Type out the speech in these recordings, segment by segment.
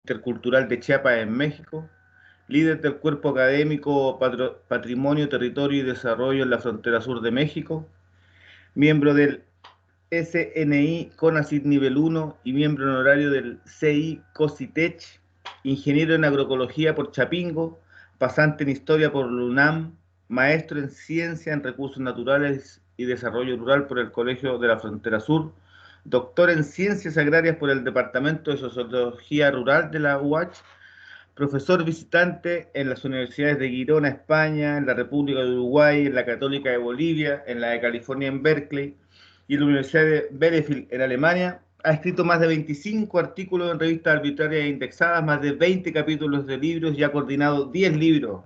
Intercultural de Chiapas en México, líder del cuerpo académico Patrimonio, Territorio y Desarrollo en la frontera sur de México, miembro del SNI CONACYT Nivel 1 y miembro honorario del CI COSITECH, ingeniero en agroecología por Chapingo, pasante en historia por la UNAM, maestro en ciencia en recursos naturales y desarrollo rural por el Colegio de la Frontera Sur, doctor en ciencias agrarias por el Departamento de Sociología Rural de la UACH, profesor visitante en las universidades de Girona, España, en la República de Uruguay, en la Católica de Bolivia, en la de California en Berkeley y en la Universidad de Bielefeld en Alemania. Ha escrito más de 25 artículos en revistas arbitrarias e indexadas, más de 20 capítulos de libros y ha coordinado 10 libros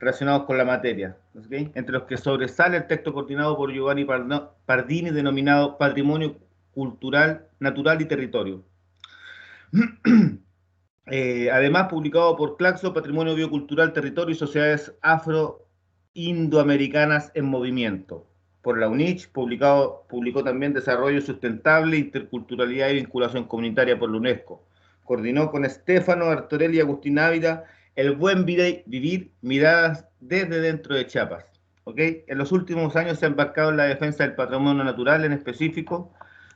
relacionados con la materia, ¿okay? Entre los que sobresale el texto coordinado por Giovanni Pardini denominado Patrimonio Cultural, Natural y Territorio. Además, publicado por Claxo, Patrimonio Biocultural, Territorio y Sociedades Afro-Indoamericanas en Movimiento. Por la UNICH, publicó también Desarrollo Sustentable, Interculturalidad y Vinculación Comunitaria por la UNESCO. Coordinó con Estefano Artorelli y Agustín Ávila El Buen Vivir, miradas desde dentro de Chiapas. ¿Okay? En los últimos años se ha embarcado en la defensa del patrimonio natural, en específico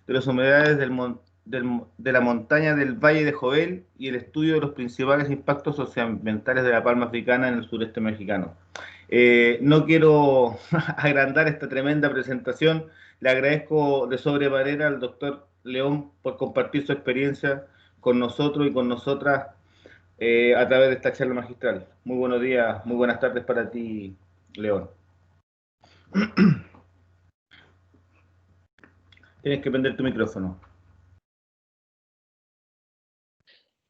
de las humedales de la montaña del Valle de Jovel y el estudio de los principales impactos socioambientales de la palma africana en el sureste mexicano. No quiero agrandar esta tremenda presentación. Le agradezco de sobremanera al doctor León por compartir su experiencia con nosotros y con nosotras a través de esta charla magistral. Muy buenos días, muy buenas tardes para ti, León. Tienes que prender tu micrófono.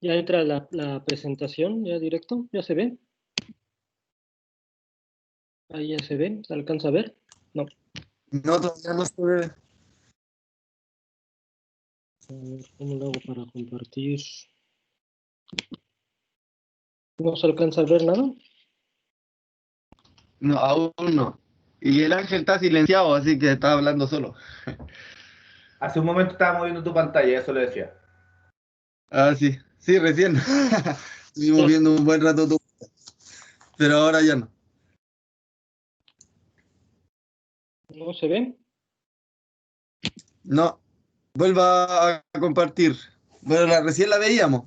Ya entra la presentación, ya directo, ya se ve. Ahí ya se ve, ¿se alcanza a ver? No. No, todavía no se ve. A ver, ¿cómo lo hago para compartir? ¿No se alcanza a ver nada? No, aún no. Y el Ángel está silenciado, así que está hablando solo. Hace un momento estaba moviendo tu pantalla, eso le decía. Ah, sí, sí, recién. Estuvimos viendo un buen rato tu... Pero ahora ya no. ¿No se ve? No, vuelva a compartir. Bueno, recién la veíamos.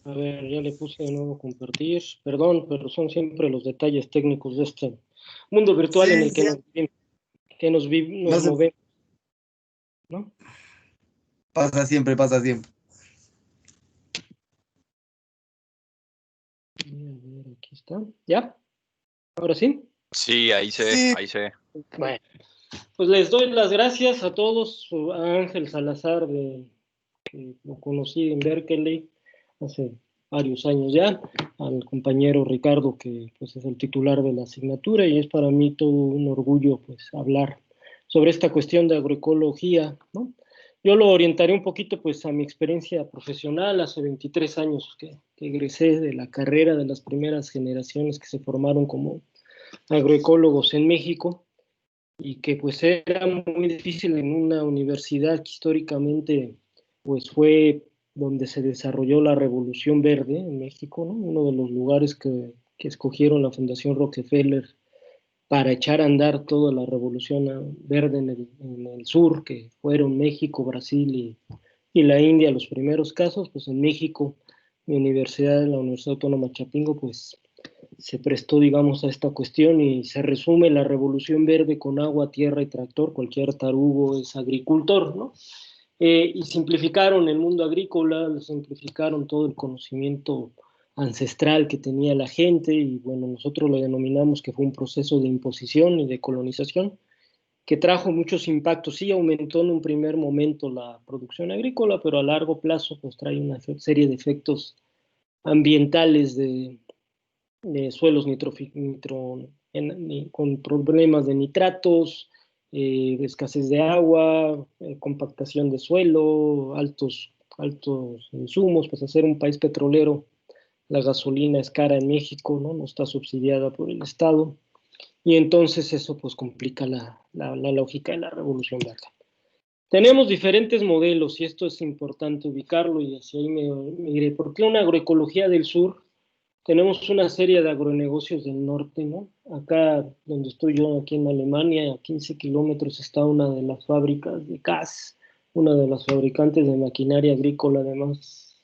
A ver, ya le puse de nuevo compartir. Perdón, pero son siempre los detalles técnicos de este mundo virtual Sí, en el que sí. nos movemos, ¿no? Pasa siempre, pasa siempre. A ver, aquí está. ¿Ya? ¿Ahora sí? Sí, ahí se ve, Sí. ahí se ve. Bueno, pues les doy las gracias a todos, a Ángel Salazar, que lo conocí en Berkeley hace varios años ya, al compañero Ricardo, que pues es el titular de la asignatura, y es para mí todo un orgullo pues hablar sobre esta cuestión de agroecología, ¿no? Yo lo orientaré un poquito pues a mi experiencia profesional. Hace 23 años que egresé de la carrera, de las primeras generaciones que se formaron como agroecólogos en México, y que pues era muy difícil en una universidad que históricamente pues fue donde se desarrolló la Revolución Verde en México, ¿no? Uno de los lugares que escogieron la Fundación Rockefeller para echar a andar toda la Revolución Verde en el sur, que fueron México, Brasil y la India los primeros casos. Pues en México, mi universidad, la Universidad Autónoma Chapingo, pues se prestó, digamos, a esta cuestión, y se resume la Revolución Verde con agua, tierra y tractor. Cualquier tarugo es agricultor, ¿no? Y simplificaron el mundo agrícola, simplificaron todo el conocimiento ancestral que tenía la gente, y bueno, nosotros lo denominamos que fue un proceso de imposición y de colonización que trajo muchos impactos. Sí, aumentó en un primer momento la producción agrícola, pero a largo plazo pues trae una serie de efectos ambientales de suelos con problemas de nitratos, escasez de agua, compactación de suelo, altos insumos. Pues hacer un país petrolero, la gasolina es cara en México, no está subsidiada por el Estado, y entonces eso pues complica la lógica de la Revolución Verde. Tenemos diferentes modelos y esto es importante ubicarlo y hacia ahí me iré. ¿Por qué una agroecología del sur? Tenemos una serie de agronegocios del norte, ¿no? Acá donde estoy yo, aquí en Alemania, a 15 kilómetros está una de las fábricas de gas, una de las fabricantes de maquinaria agrícola, además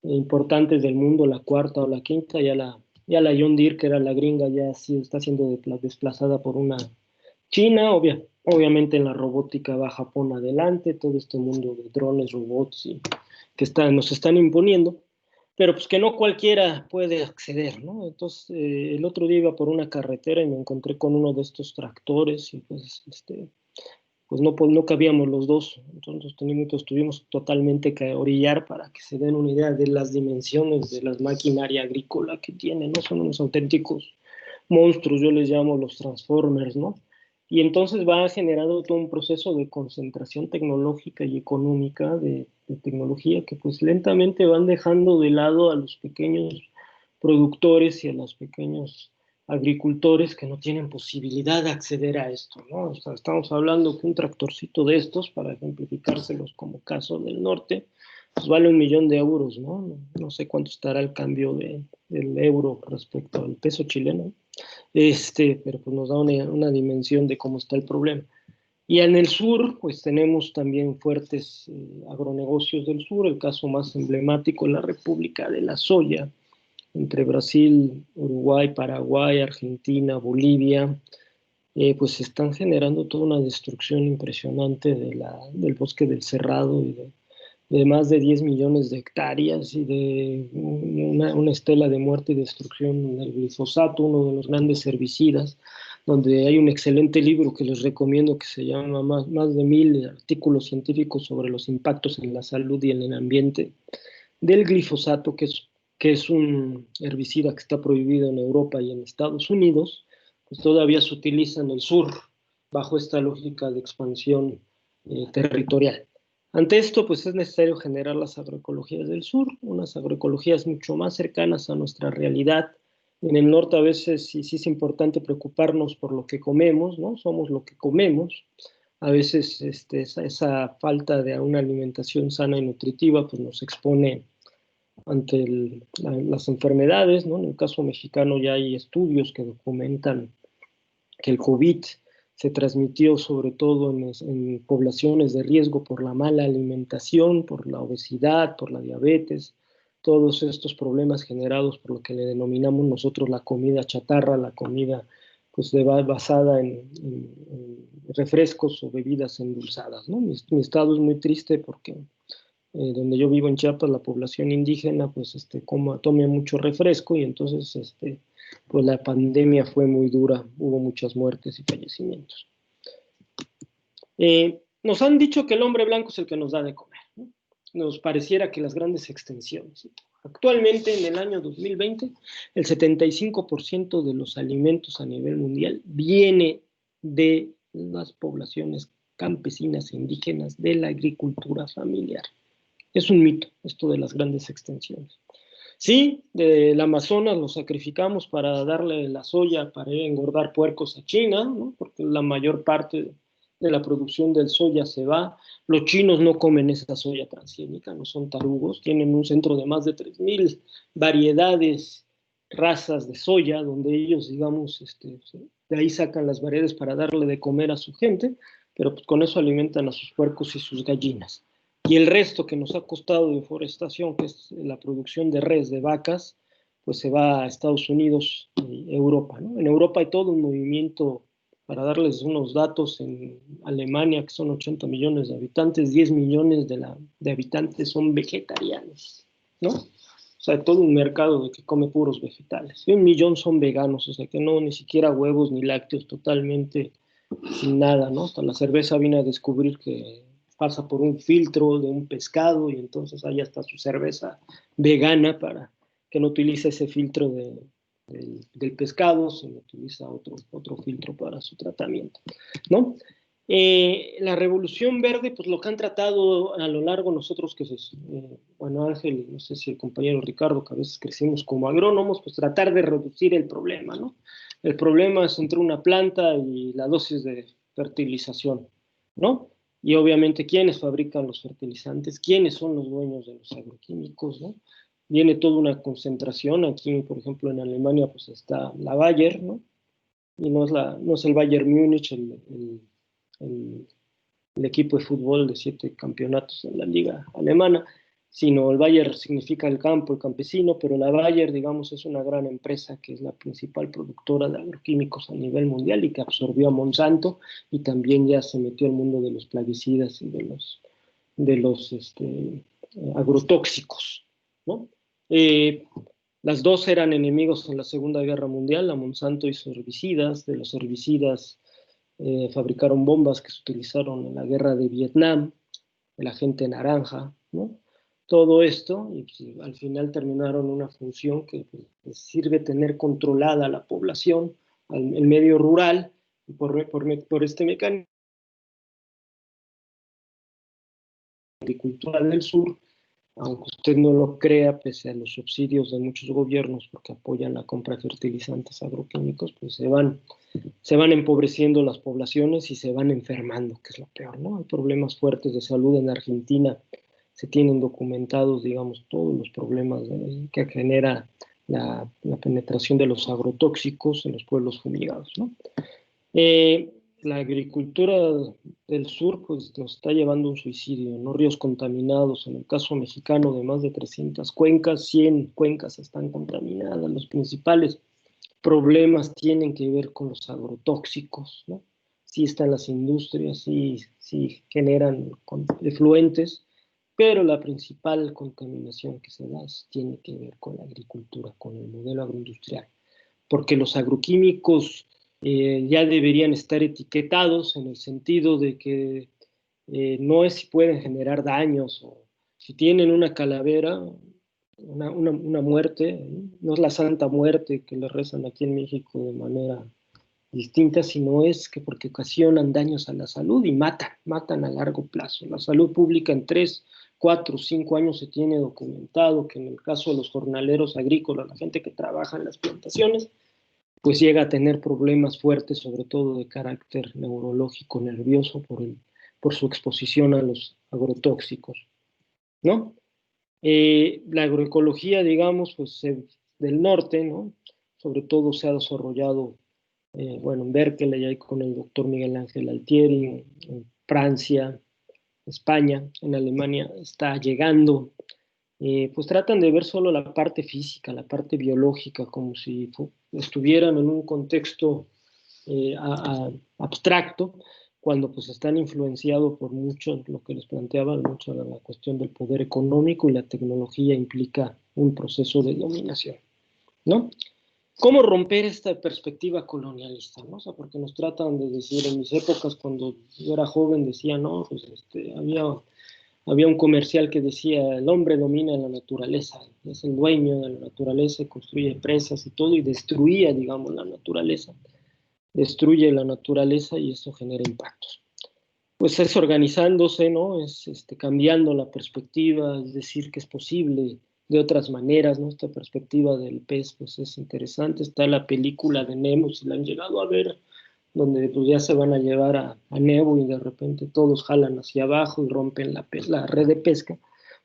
importantes del mundo, la cuarta o la quinta, ya la John Deere, que era la gringa, ya sí está siendo desplazada por una China, obviamente en la robótica va Japón adelante, todo este mundo de drones, robots que nos están imponiendo, pero pues que no cualquiera puede acceder, ¿no? Entonces, el otro día iba por una carretera y me encontré con uno de estos tractores y pues no cabíamos los dos, entonces tuvimos totalmente que orillar para que se den una idea de las dimensiones de la maquinaria agrícola que tienen, ¿no? Son unos auténticos monstruos, yo les llamo los Transformers, ¿no? Y entonces va generando todo un proceso de concentración tecnológica y económica de tecnología que pues lentamente van dejando de lado a los pequeños productores y a los pequeños agricultores que no tienen posibilidad de acceder a esto, ¿no? O sea, estamos hablando que un tractorcito de estos, para ejemplificárselos como caso del norte, pues vale 1 millón de euros, ¿no? No sé cuánto estará el cambio del euro respecto al peso chileno, pero pues nos da una dimensión de cómo está el problema. Y en el sur, pues tenemos también fuertes agronegocios del sur, el caso más emblemático es la República de la Soya, entre Brasil, Uruguay, Paraguay, Argentina, Bolivia, pues están generando toda una destrucción impresionante del bosque del Cerrado y de más de 10 millones de hectáreas y de una estela de muerte y destrucción del glifosato, uno de los grandes herbicidas, donde hay un excelente libro que les recomiendo que se llama más de 1000 artículos científicos sobre los impactos en la salud y en el ambiente del glifosato, que es un herbicida que está prohibido en Europa y en Estados Unidos, pues todavía se utiliza en el sur bajo esta lógica de expansión territorial. Ante esto, pues es necesario generar las agroecologías del sur, unas agroecologías mucho más cercanas a nuestra realidad. En el norte a veces sí es importante preocuparnos por lo que comemos, ¿no? Somos lo que comemos. A veces esa falta de una alimentación sana y nutritiva pues nos expone ante las enfermedades, ¿no? En el caso mexicano ya hay estudios que documentan que el COVID se transmitió sobre todo en poblaciones de riesgo por la mala alimentación, por la obesidad, por la diabetes, todos estos problemas generados por lo que le denominamos nosotros la comida chatarra, la comida pues basada en refrescos o bebidas endulzadas, ¿no? Mi estado es muy triste porque donde yo vivo en Chiapas, la población indígena pues toma mucho refresco y entonces pues la pandemia fue muy dura, hubo muchas muertes y fallecimientos. Nos han dicho que el hombre blanco es el que nos da de comer, ¿no? Nos pareciera que las grandes extensiones. Actualmente, en el año 2020, el 75% de los alimentos a nivel mundial viene de las poblaciones campesinas e indígenas de la agricultura familiar. Es un mito esto de las grandes extensiones. Sí, del Amazonas lo sacrificamos para darle la soya para ir a engordar puercos a China, ¿no? Porque la mayor parte de la producción del soya se va. Los chinos no comen esa soya transgénica, no son tarugos, tienen un centro de más de 3000 variedades, razas de soya, donde ellos, digamos, de ahí sacan las variedades para darle de comer a su gente, pero pues con eso alimentan a sus puercos y sus gallinas. Y el resto que nos ha costado de deforestación, que es la producción de res, de vacas, pues se va a Estados Unidos y Europa, ¿no? En Europa hay todo un movimiento, para darles unos datos, en Alemania, que son 80 millones de habitantes, 10 millones de habitantes son vegetarianos, ¿no? O sea, todo un mercado de que come puros vegetales. Y 1 millón son veganos, o sea, que no, ni siquiera huevos ni lácteos, totalmente sin nada, ¿no? Hasta la cerveza vine a descubrir que pasa por un filtro de un pescado y entonces ahí está su cerveza vegana para que no utilice ese filtro del pescado, sino utiliza otro filtro para su tratamiento, ¿no? La revolución verde, pues lo que han tratado a lo largo nosotros que bueno, Ángel, no sé si el compañero Ricardo, que a veces crecimos como agrónomos, pues tratar de reducir el problema, ¿no? El problema es entre una planta y la dosis de fertilización, ¿no? y obviamente quiénes fabrican los fertilizantes, quiénes son los dueños de los agroquímicos, ¿no? Viene toda una concentración. Aquí, por ejemplo, en Alemania, pues está la Bayer, ¿no? Y no es el Bayern Múnich, el equipo de fútbol de 7 campeonatos en la liga alemana, sino el Bayer significa el campo, el campesino, pero la Bayer, digamos, es una gran empresa que es la principal productora de agroquímicos a nivel mundial y que absorbió a Monsanto, y también ya se metió al mundo de los plaguicidas y de los agrotóxicos, ¿no? Las dos eran enemigos en la Segunda Guerra Mundial. La Monsanto hizo herbicidas, de los herbicidas fabricaron bombas que se utilizaron en la guerra de Vietnam, el agente naranja, ¿no? Todo esto, y pues, al final terminaron una función que pues, sirve tener controlada la población, el medio rural, y por este mecanismo, la agricultura del sur, aunque usted no lo crea, pese a los subsidios de muchos gobiernos porque apoyan la compra de fertilizantes agroquímicos, pues se van empobreciendo las poblaciones y se van enfermando, que es lo peor, ¿no? Hay problemas fuertes de salud en Argentina, se tienen documentados, digamos, todos los problemas que genera la penetración de los agrotóxicos en los pueblos fumigados, ¿no? La agricultura del sur pues nos está llevando a un suicidio, ¿no? Ríos contaminados, en el caso mexicano de más de 300 cuencas, 100 cuencas están contaminadas. Los principales problemas tienen que ver con los agrotóxicos, ¿no? Sí están las industrias, sí generan efluentes, pero la principal contaminación que se da tiene que ver con la agricultura, con el modelo agroindustrial, porque los agroquímicos ya deberían estar etiquetados en el sentido de que no es si pueden generar daños o si tienen una calavera, una muerte, no es la Santa Muerte que le rezan aquí en México de manera distinta, sino es que porque ocasionan daños a la salud y matan a largo plazo. La salud pública en 3, 4, 5 años se tiene documentado que en el caso de los jornaleros agrícolas, la gente que trabaja en las plantaciones, pues llega a tener problemas fuertes, sobre todo de carácter neurológico, nervioso, por su exposición a los agrotóxicos, ¿no? La agroecología, digamos, pues del norte, ¿no? Sobre todo se ha desarrollado, bueno, en Berkeley, ahí con el doctor Miguel Ángel Altieri, en Francia, España, en Alemania está llegando. Pues tratan de ver solo la parte física, la parte biológica, como si estuvieran en un contexto abstracto, cuando pues están influenciados por mucho, lo que les planteaba, mucho de la cuestión del poder económico, y la tecnología implica un proceso de dominación, ¿no? ¿Cómo romper esta perspectiva colonialista, ¿no? O sea, porque nos tratan de decir, en mis épocas, cuando yo era joven, decía, no, pues había un comercial que decía, el hombre domina la naturaleza, es el dueño de la naturaleza, construye presas y todo, y destruía, digamos, la naturaleza. Destruye la naturaleza y eso genera impactos. Pues es organizándose, ¿no? Es cambiando la perspectiva, es decir, que es posible de otras maneras, ¿no? Esta perspectiva del pez, pues es interesante. Está la película de Nemo, si la han llegado a ver, donde pues ya se van a llevar a Nemo y de repente todos jalan hacia abajo y rompen la red de pesca.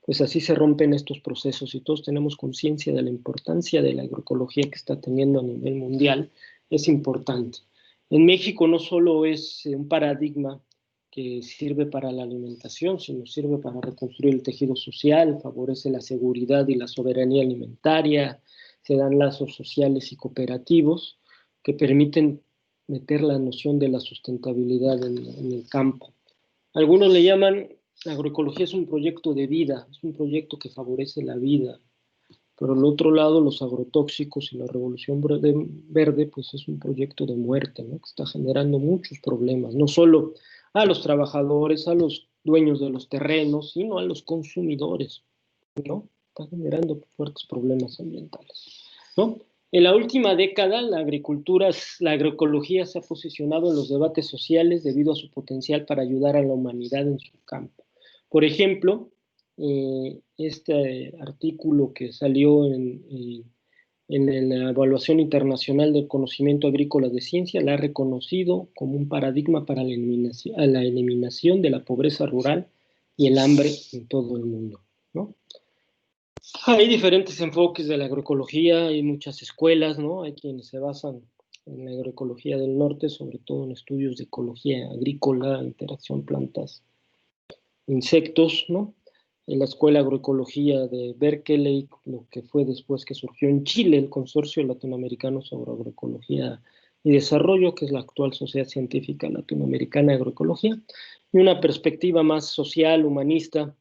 Pues así se rompen estos procesos y todos tenemos conciencia de la importancia de la agroecología que está teniendo a nivel mundial. Es importante. En México no solo es un paradigma que sirve para la alimentación, sino sirve para reconstruir el tejido social, favorece la seguridad y la soberanía alimentaria, se dan lazos sociales y cooperativos que permiten meter la noción de la sustentabilidad en el campo. Algunos le llaman, la agroecología es un proyecto de vida, es un proyecto que favorece la vida. Pero al otro lado, los agrotóxicos y la revolución verde, pues es un proyecto de muerte, ¿no? Que está generando muchos problemas, no solo a los trabajadores, a los dueños de los terrenos, sino a los consumidores, ¿no? Está generando fuertes problemas ambientales, ¿no? En la última década, la agroecología se ha posicionado en los debates sociales debido a su potencial para ayudar a la humanidad en su campo. Por ejemplo, este artículo que salió en la Evaluación Internacional del Conocimiento Agrícola de Ciencia, la ha reconocido como un paradigma para la eliminación de la pobreza rural y el hambre en todo el mundo, ¿no? Hay diferentes enfoques de la agroecología, hay muchas escuelas, ¿no? Hay quienes se basan en la agroecología del norte, sobre todo en estudios de ecología agrícola, interacción plantas, insectos, ¿no? En la Escuela de Agroecología de Berkeley, lo que fue después que surgió en Chile el Consorcio Latinoamericano sobre Agroecología y Desarrollo, que es la actual Sociedad Científica Latinoamericana de Agroecología, y una perspectiva más social, humanista,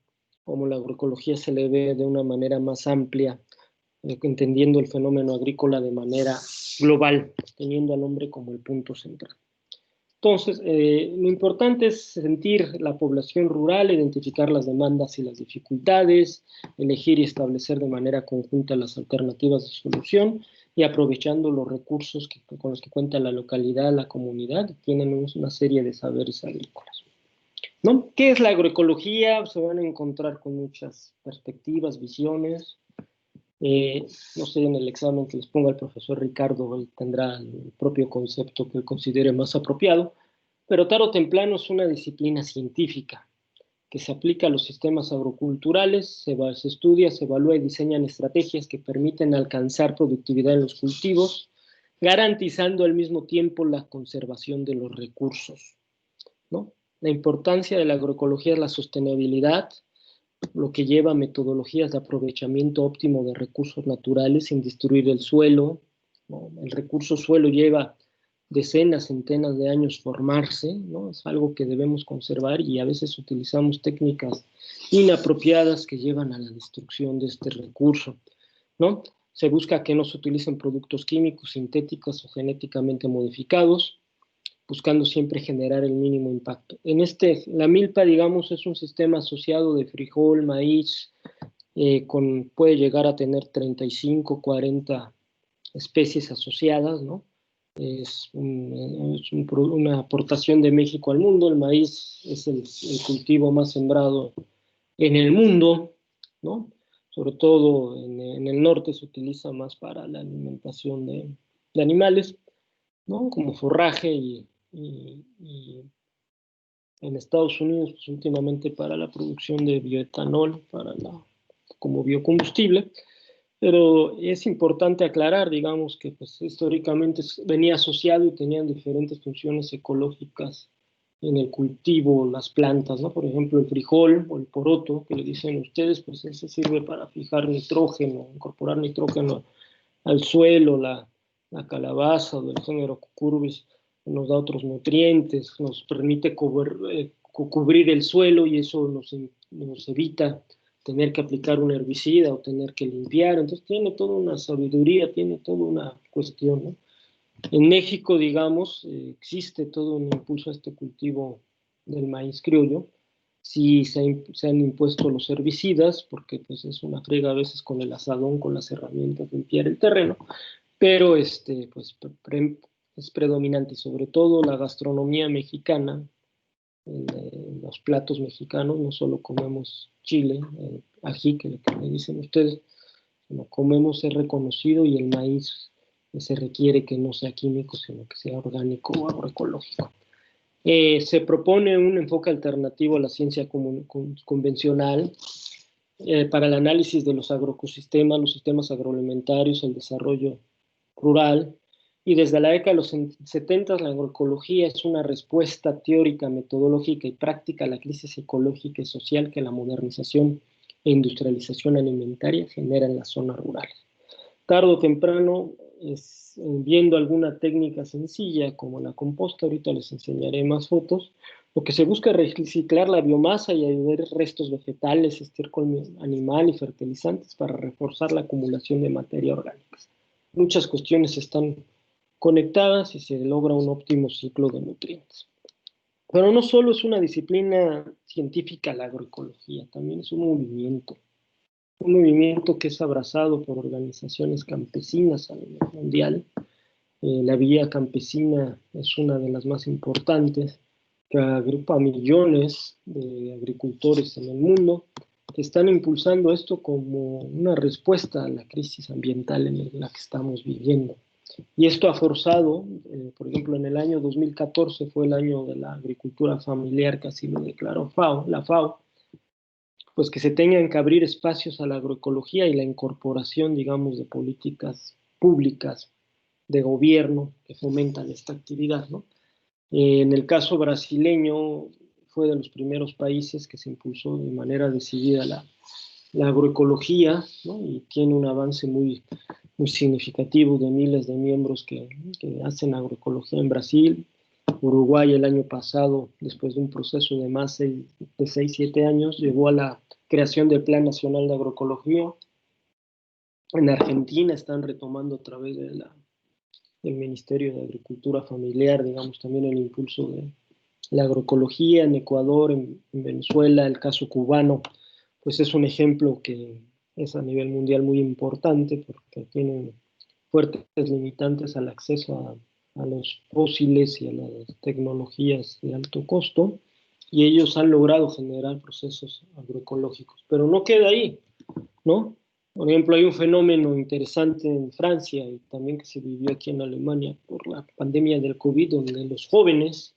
como la agroecología se le ve de una manera más amplia, entendiendo el fenómeno agrícola de manera global, teniendo al hombre como el punto central. Entonces, lo importante es sentir la población rural, identificar las demandas y las dificultades, elegir y establecer de manera conjunta las alternativas de solución y aprovechando los recursos con los que cuenta la localidad, la comunidad, tienen una serie de saberes agrícolas, ¿no? ¿Qué es la agroecología? Se van a encontrar con muchas perspectivas, visiones. No sé, en el examen que les ponga el profesor Ricardo, él tendrá el propio concepto que él considere más apropiado, pero tarde o temprano es una disciplina científica que se aplica a los sistemas agroculturales, se estudia, se evalúa y diseñan estrategias que permiten alcanzar productividad en los cultivos, garantizando al mismo tiempo la conservación de los recursos, ¿no? La importancia de la agroecología es la sostenibilidad, lo que lleva a metodologías de aprovechamiento óptimo de recursos naturales sin destruir el suelo, ¿no? El recurso suelo lleva decenas, centenas de años formarse, ¿no? Es algo que debemos conservar y a veces utilizamos técnicas inapropiadas que llevan a la destrucción de este recurso, ¿no? Se busca que no se utilicen productos químicos, sintéticos o genéticamente modificados, buscando siempre generar el mínimo impacto. La milpa, digamos, es un sistema asociado de frijol, maíz, puede llegar a tener 35, 40 especies asociadas, ¿no? Una aportación de México al mundo. El maíz es el cultivo más sembrado en el mundo, ¿no? Sobre todo en el norte se utiliza más para la alimentación de animales, ¿no? Como forraje y en Estados Unidos, pues últimamente para la producción de bioetanol, como biocombustible, pero es importante aclarar, digamos, que pues, históricamente venía asociado y tenían diferentes funciones ecológicas en el cultivo, las plantas, ¿no? Por ejemplo, el frijol o el poroto, que le dicen ustedes, pues ese sirve para fijar nitrógeno, incorporar nitrógeno al suelo, la calabaza del género Cucurbis nos da otros nutrientes, nos permite cubrir el suelo y eso nos evita tener que aplicar un herbicida o tener que limpiar. Entonces tiene toda una sabiduría, tiene toda una cuestión, ¿no? En México, digamos, existe todo un impulso a este cultivo del maíz criollo. Sí se han impuesto los herbicidas, porque pues, es una frega a veces con el asadón, con las herramientas de limpiar el terreno, pero pues, es predominante, sobre todo la gastronomía mexicana, en los platos mexicanos, no solo comemos chile, ají, que le dicen ustedes, sino comemos, es reconocido, y el maíz se requiere que no sea químico, sino que sea orgánico o agroecológico. Se propone un enfoque alternativo a la ciencia convencional para el análisis de los agroecosistemas, los sistemas agroalimentarios, el desarrollo rural, y desde la década de los 70 la agroecología es una respuesta teórica, metodológica y práctica a la crisis ecológica y social que la modernización e industrialización alimentaria genera en las zonas rurales. Tarde o temprano, viendo alguna técnica sencilla como la composta, ahorita les enseñaré más fotos, lo que se busca es reciclar la biomasa y ayudar restos vegetales, estiércol animal y fertilizantes para reforzar la acumulación de materia orgánica. Muchas cuestiones están conectadas y se logra un óptimo ciclo de nutrientes. Pero no solo es una disciplina científica la agroecología, también es un movimiento que es abrazado por organizaciones campesinas a nivel mundial. La Vía Campesina es una de las más importantes, que agrupa a millones de agricultores en el mundo, que están impulsando esto como una respuesta a la crisis ambiental en la que estamos viviendo. Y esto ha forzado, por ejemplo, en el año 2014 fue el año de la agricultura familiar, que así lo declaró la FAO, pues que se tengan que abrir espacios a la agroecología y la incorporación, digamos, de políticas públicas de gobierno que fomentan esta actividad, ¿no? En el caso brasileño fue de los primeros países que se impulsó de manera decidida la agroecología, ¿no? Y tiene un avance muy, muy significativo de miles de miembros que hacen agroecología en Brasil. Uruguay el año pasado, después de un proceso de más de 6-7 años, llegó a la creación del Plan Nacional de Agroecología. En Argentina están retomando a través del Ministerio de Agricultura Familiar, digamos, también el impulso de la agroecología. En Ecuador, en Venezuela, el caso cubano, pues es un ejemplo que es a nivel mundial muy importante porque tiene fuertes limitantes al acceso a los fósiles y a las tecnologías de alto costo, y ellos han logrado generar procesos agroecológicos. Pero no queda ahí, ¿no? Por ejemplo, hay un fenómeno interesante en Francia y también que se vivió aquí en Alemania por la pandemia del COVID, donde los jóvenes,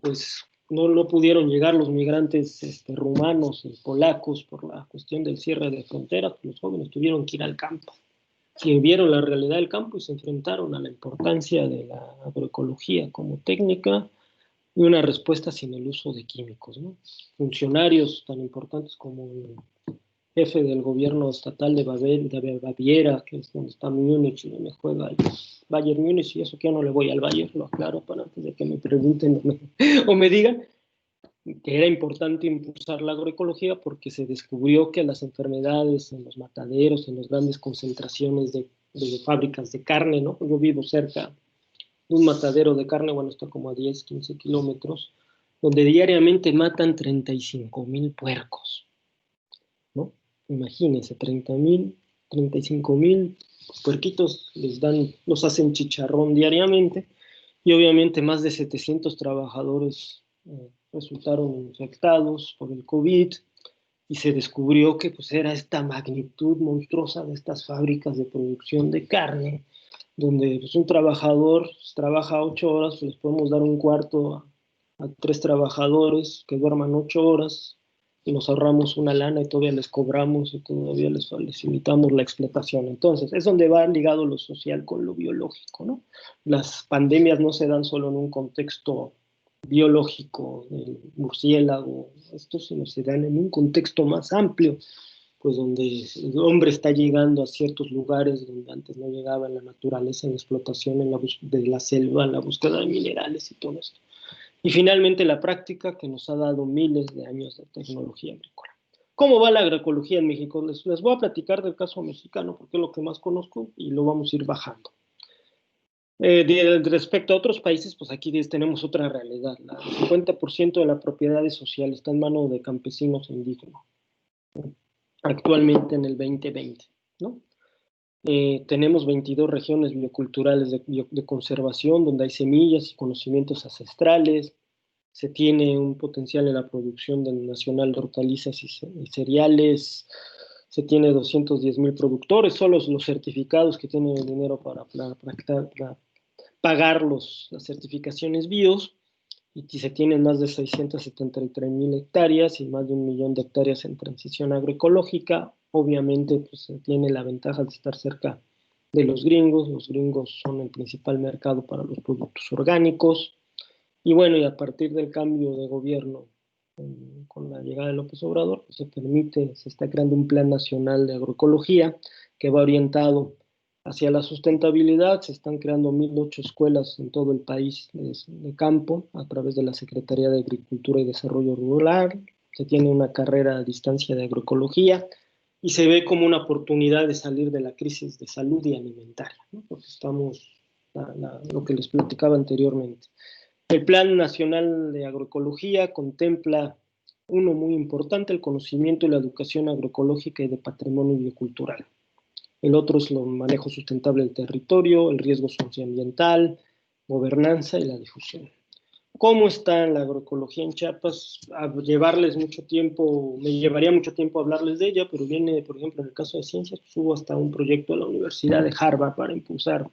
pues no pudieron llegar los migrantes rumanos y polacos por la cuestión del cierre de fronteras, pues los jóvenes tuvieron que ir al campo, que vieron la realidad del campo y se enfrentaron a la importancia de la agroecología como técnica y una respuesta sin el uso de químicos, ¿no? Funcionarios tan importantes como el jefe del gobierno estatal de Baviera, que es donde está Múnich y donde juega el Bayern Múnich, y eso que yo no le voy al Bayern, lo aclaro para antes de que me pregunten o me digan, que era importante impulsar la agroecología porque se descubrió que las enfermedades en los mataderos, en las grandes concentraciones de fábricas de carne, ¿no? Yo vivo cerca de un matadero de carne, bueno, está como a 10, 15 kilómetros, donde diariamente matan 35,000 puercos, ¿no? Imagínense, 35,000 puerquitos los hacen chicharrón diariamente, y obviamente más de 700 trabajadores resultaron infectados por el COVID, y se descubrió que pues era esta magnitud monstruosa de estas fábricas de producción de carne, donde pues, un trabajador trabaja 8 horas, pues les podemos dar un cuarto a 3 trabajadores que duerman 8 horas, y nos ahorramos una lana y todavía les cobramos y todavía les limitamos la explotación. Entonces, es donde va ligado lo social con lo biológico, ¿no? Las pandemias no se dan solo en un contexto biológico del murciélago, sino se dan en un contexto más amplio, pues donde el hombre está llegando a ciertos lugares donde antes no llegaba, en la naturaleza, en la explotación de la selva, en la búsqueda de minerales y todo esto. Y finalmente la práctica que nos ha dado miles de años de tecnología agrícola. ¿Cómo va la agroecología en México? Les voy a platicar del caso mexicano porque es lo que más conozco y lo vamos a ir bajando. Respecto a otros países, pues aquí tenemos otra realidad. El 50% de la propiedad es social, está en manos de campesinos e indígenas, actualmente en el 2020, ¿no? Tenemos 22 regiones bioculturales de conservación, donde hay semillas y conocimientos ancestrales. Se tiene un potencial en la producción nacional de hortalizas y cereales. Se tiene 210,000 productores, solo los certificados que tienen el dinero para pagar las certificaciones BIOS, y se tienen más de 673,000 hectáreas y más de 1,000,000 de hectáreas en transición agroecológica. Obviamente, pues se tiene la ventaja de estar cerca de los gringos. Los gringos son el principal mercado para los productos orgánicos. Y bueno, y a partir del cambio de gobierno con la llegada de López Obrador, pues se está creando un plan nacional de agroecología que va orientado hacia la sustentabilidad. Se están creando 1,008 escuelas en todo el país de campo a través de la Secretaría de Agricultura y Desarrollo Rural. Se tiene una carrera a distancia de agroecología y se ve como una oportunidad de salir de la crisis de salud y alimentaria, ¿no? Porque estamos, lo que les platicaba anteriormente. El Plan Nacional de Agroecología contempla uno muy importante, el conocimiento y la educación agroecológica y de patrimonio biocultural. El otro es el manejo sustentable del territorio, el riesgo socioambiental, gobernanza y la difusión. ¿Cómo está la agroecología en Chiapas? A llevarles mucho tiempo, me llevaría mucho tiempo hablarles de ella, pero viene, por ejemplo, en el caso de ciencias, pues hubo hasta un proyecto de la Universidad de Harvard para impulsar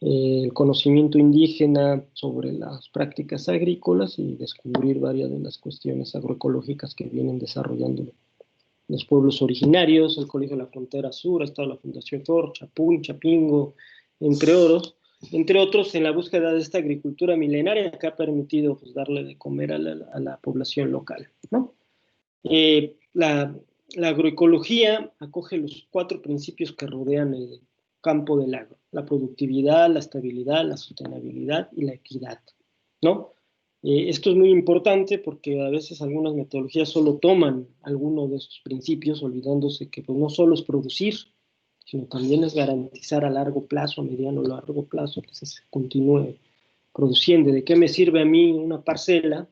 el conocimiento indígena sobre las prácticas agrícolas y descubrir varias de las cuestiones agroecológicas que vienen desarrollando los pueblos originarios. El Colegio de la Frontera Sur, ha estado la Fundación FOR, Chapún, Chapingo, entre otros, en la búsqueda de esta agricultura milenaria que ha permitido pues, darle de comer a la población local, ¿no? La agroecología acoge los 4 principios que rodean el campo del agro: la productividad, la estabilidad, la sostenibilidad y la equidad, ¿no? Esto es muy importante porque a veces algunas metodologías solo toman algunos de estos principios, olvidándose que pues, no solo es producir, sino también es garantizar a largo plazo, a mediano o largo plazo, que se continúe produciendo. ¿De qué me sirve a mí una parcela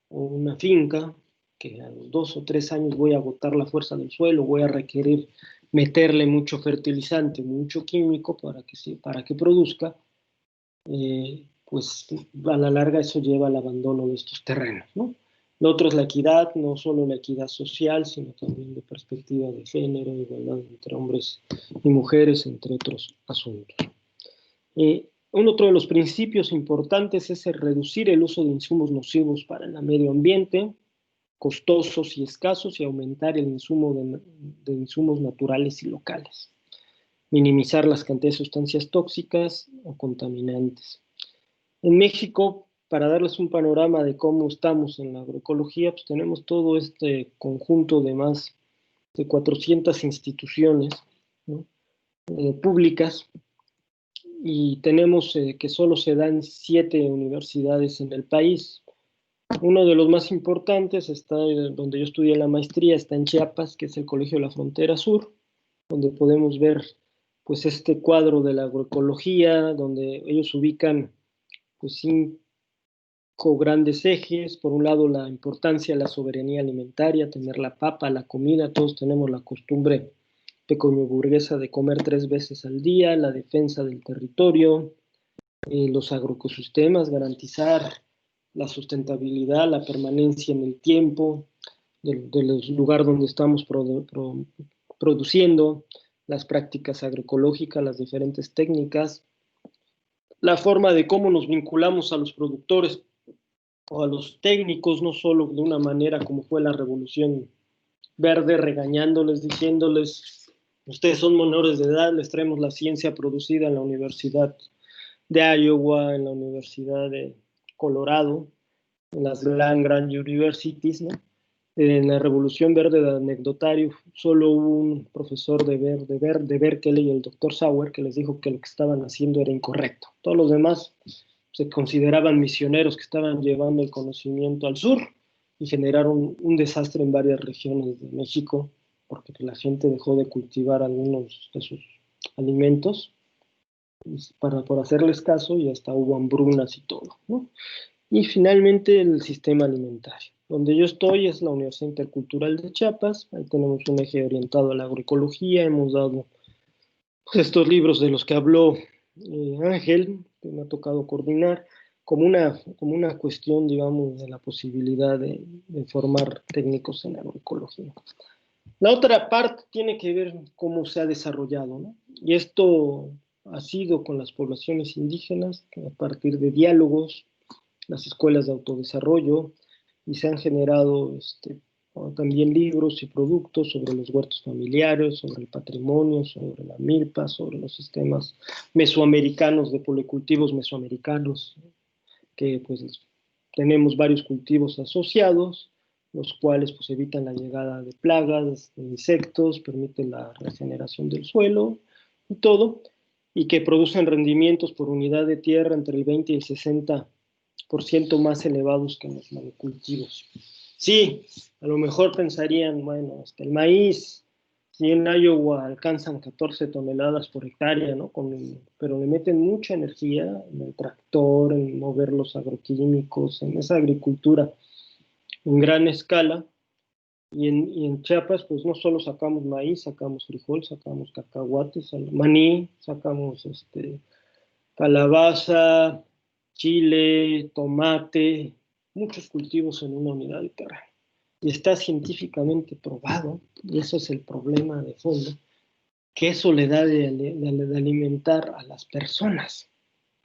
o una finca que a los 2 o 3 años voy a agotar la fuerza del suelo, voy a requerir meterle mucho fertilizante, mucho químico para que produzca? Pues a la larga eso lleva al abandono de estos terrenos, ¿no? Lo otro es la equidad, no solo la equidad social, sino también de perspectiva de género, igualdad entre hombres y mujeres, entre otros asuntos. Otro de los principios importantes es el reducir el uso de insumos nocivos para el medio ambiente, costosos y escasos, y aumentar el insumo de insumos naturales y locales. Minimizar las cantidades de sustancias tóxicas o contaminantes. En México, para darles un panorama de cómo estamos en la agroecología, pues tenemos todo este conjunto de más de 400 instituciones, ¿no? Públicas, y tenemos que solo se dan 7 universidades en el país. Uno de los más importantes está donde yo estudié la maestría, está en Chiapas, que es el Colegio de la Frontera Sur, donde podemos ver pues este cuadro de la agroecología, donde ellos ubican pues 5 grandes ejes. Por un lado, la importancia de la soberanía alimentaria, tener la papa, la comida. Todos tenemos la costumbre pequeño-burguesa de comer 3 veces al día, la defensa del territorio, los agroecosistemas, garantizar la sustentabilidad, la permanencia en el tiempo del lugar donde estamos produciendo, las prácticas agroecológicas, las diferentes técnicas, la forma de cómo nos vinculamos a los productores o a los técnicos, no solo de una manera como fue la Revolución Verde, regañándoles, diciéndoles: ustedes son menores de edad, les traemos la ciencia producida en la Universidad de Iowa, en la Universidad de Colorado, en las Grand Universities, ¿no? En la Revolución Verde de anecdotario, solo hubo un profesor de Berkeley, el doctor Sauer, que les dijo que lo que estaban haciendo era incorrecto. Todos los demás se consideraban misioneros que estaban llevando el conocimiento al sur y generaron un desastre en varias regiones de México, porque la gente dejó de cultivar algunos de sus alimentos por hacerles caso, y hasta hubo hambrunas y todo, ¿no? Y finalmente el sistema alimentario. Donde yo estoy es la Universidad Intercultural de Chiapas. Ahí tenemos un eje orientado a la agroecología. Hemos dado pues, estos libros de los que habló Ángel, que me ha tocado coordinar, como una cuestión, digamos, de la posibilidad de formar técnicos en agroecología. La otra parte tiene que ver cómo se ha desarrollado, ¿no? Y esto ha sido con las poblaciones indígenas, a partir de diálogos, las escuelas de autodesarrollo, y se han generado también libros y productos sobre los huertos familiares, sobre el patrimonio, sobre la milpa, sobre los sistemas mesoamericanos de policultivos mesoamericanos, que pues tenemos varios cultivos asociados, los cuales pues evitan la llegada de plagas, de insectos, permiten la regeneración del suelo y todo, y que producen rendimientos por unidad de tierra entre el 20 y el 60% más elevados que en los monocultivos. Sí, a lo mejor pensarían, bueno, el maíz, si en Iowa alcanzan 14 toneladas por hectárea, ¿no? Pero le meten mucha energía en el tractor, en mover los agroquímicos, en esa agricultura en gran escala. Y en Chiapas, pues no solo sacamos maíz, sacamos frijol, sacamos cacahuates, maní, sacamos calabaza, chile, tomate, muchos cultivos en una unidad de terreno. Y está científicamente probado, y eso es el problema de fondo, que eso le da de alimentar a las personas,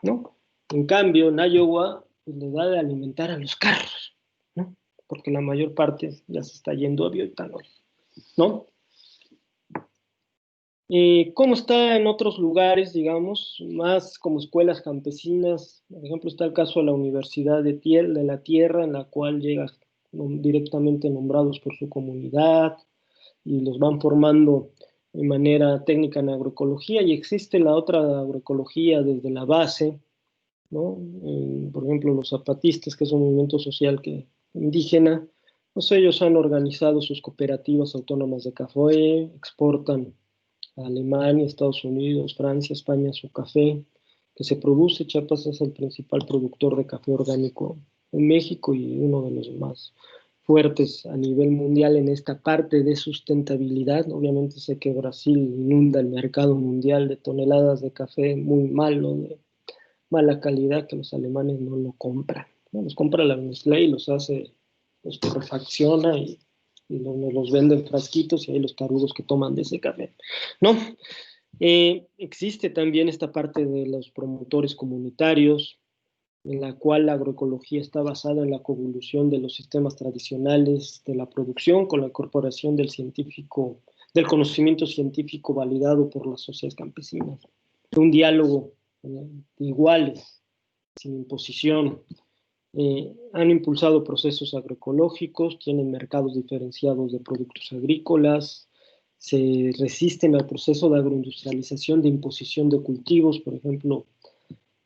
¿no? En cambio, en Iowa pues, le da de alimentar a los carros, ¿no? Porque la mayor parte ya se está yendo a bioetanol, ¿no? ¿Cómo está en otros lugares, digamos, más como escuelas campesinas? Por ejemplo, está el caso de la Universidad de la Tierra, en la cual llegan directamente nombrados por su comunidad y los van formando de manera técnica en agroecología, y existe la otra agroecología desde la base, ¿no? Por ejemplo, los zapatistas, que es un movimiento social indígena, pues ellos han organizado sus cooperativas autónomas de café, exportan a Alemania, Estados Unidos, Francia, España su café que se produce. Chiapas es el principal productor de café orgánico en México y uno de los más fuertes a nivel mundial en esta parte de sustentabilidad. Obviamente sé que Brasil inunda el mercado mundial de toneladas de café muy malo, de mala calidad, que los alemanes no lo compran, ¿no? Los compra la Nestlé y los hace, los refacciona y nos los venden frasquitos, y hay los tarudos que toman de ese café, ¿no? Existe también esta parte de los promotores comunitarios, en la cual la agroecología está basada en la coevolución de los sistemas tradicionales de la producción con la incorporación del conocimiento científico validado por las sociedades campesinas, de un diálogo de iguales, sin imposición. Han impulsado procesos agroecológicos, tienen mercados diferenciados de productos agrícolas, se resisten al proceso de agroindustrialización, de imposición de cultivos, por ejemplo,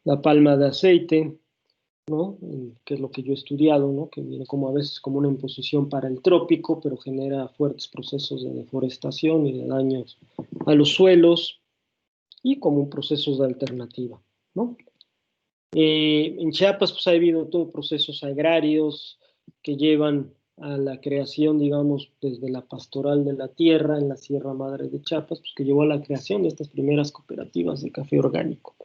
la palma de aceite, ¿no? Que es lo que yo he estudiado, ¿no? Que viene como a veces como una imposición para el trópico, pero genera fuertes procesos de deforestación y de daños a los suelos, y como un proceso de alternativa, ¿no? En Chiapas pues ha habido todo procesos agrarios que llevan a la creación, digamos, desde la pastoral de la tierra en la Sierra Madre de Chiapas, pues que llevó a la creación de estas primeras cooperativas de café orgánico.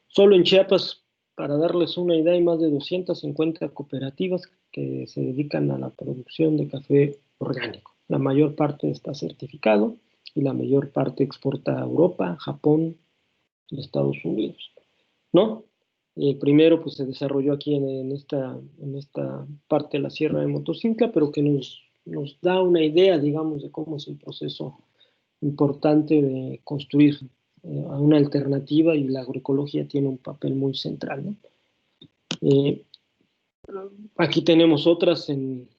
Solo en Chiapas, para darles una idea, hay más de 250 cooperativas que se dedican a la producción de café orgánico. La mayor parte está certificado y la mayor parte exporta a Europa, Japón y Estados Unidos, ¿no? Primero pues se desarrolló aquí en esta parte de la Sierra de Motocintla, pero que nos da una idea, digamos, de cómo es el proceso importante de construir a una alternativa, y la agroecología tiene un papel muy central, ¿no? Aquí tenemos otras en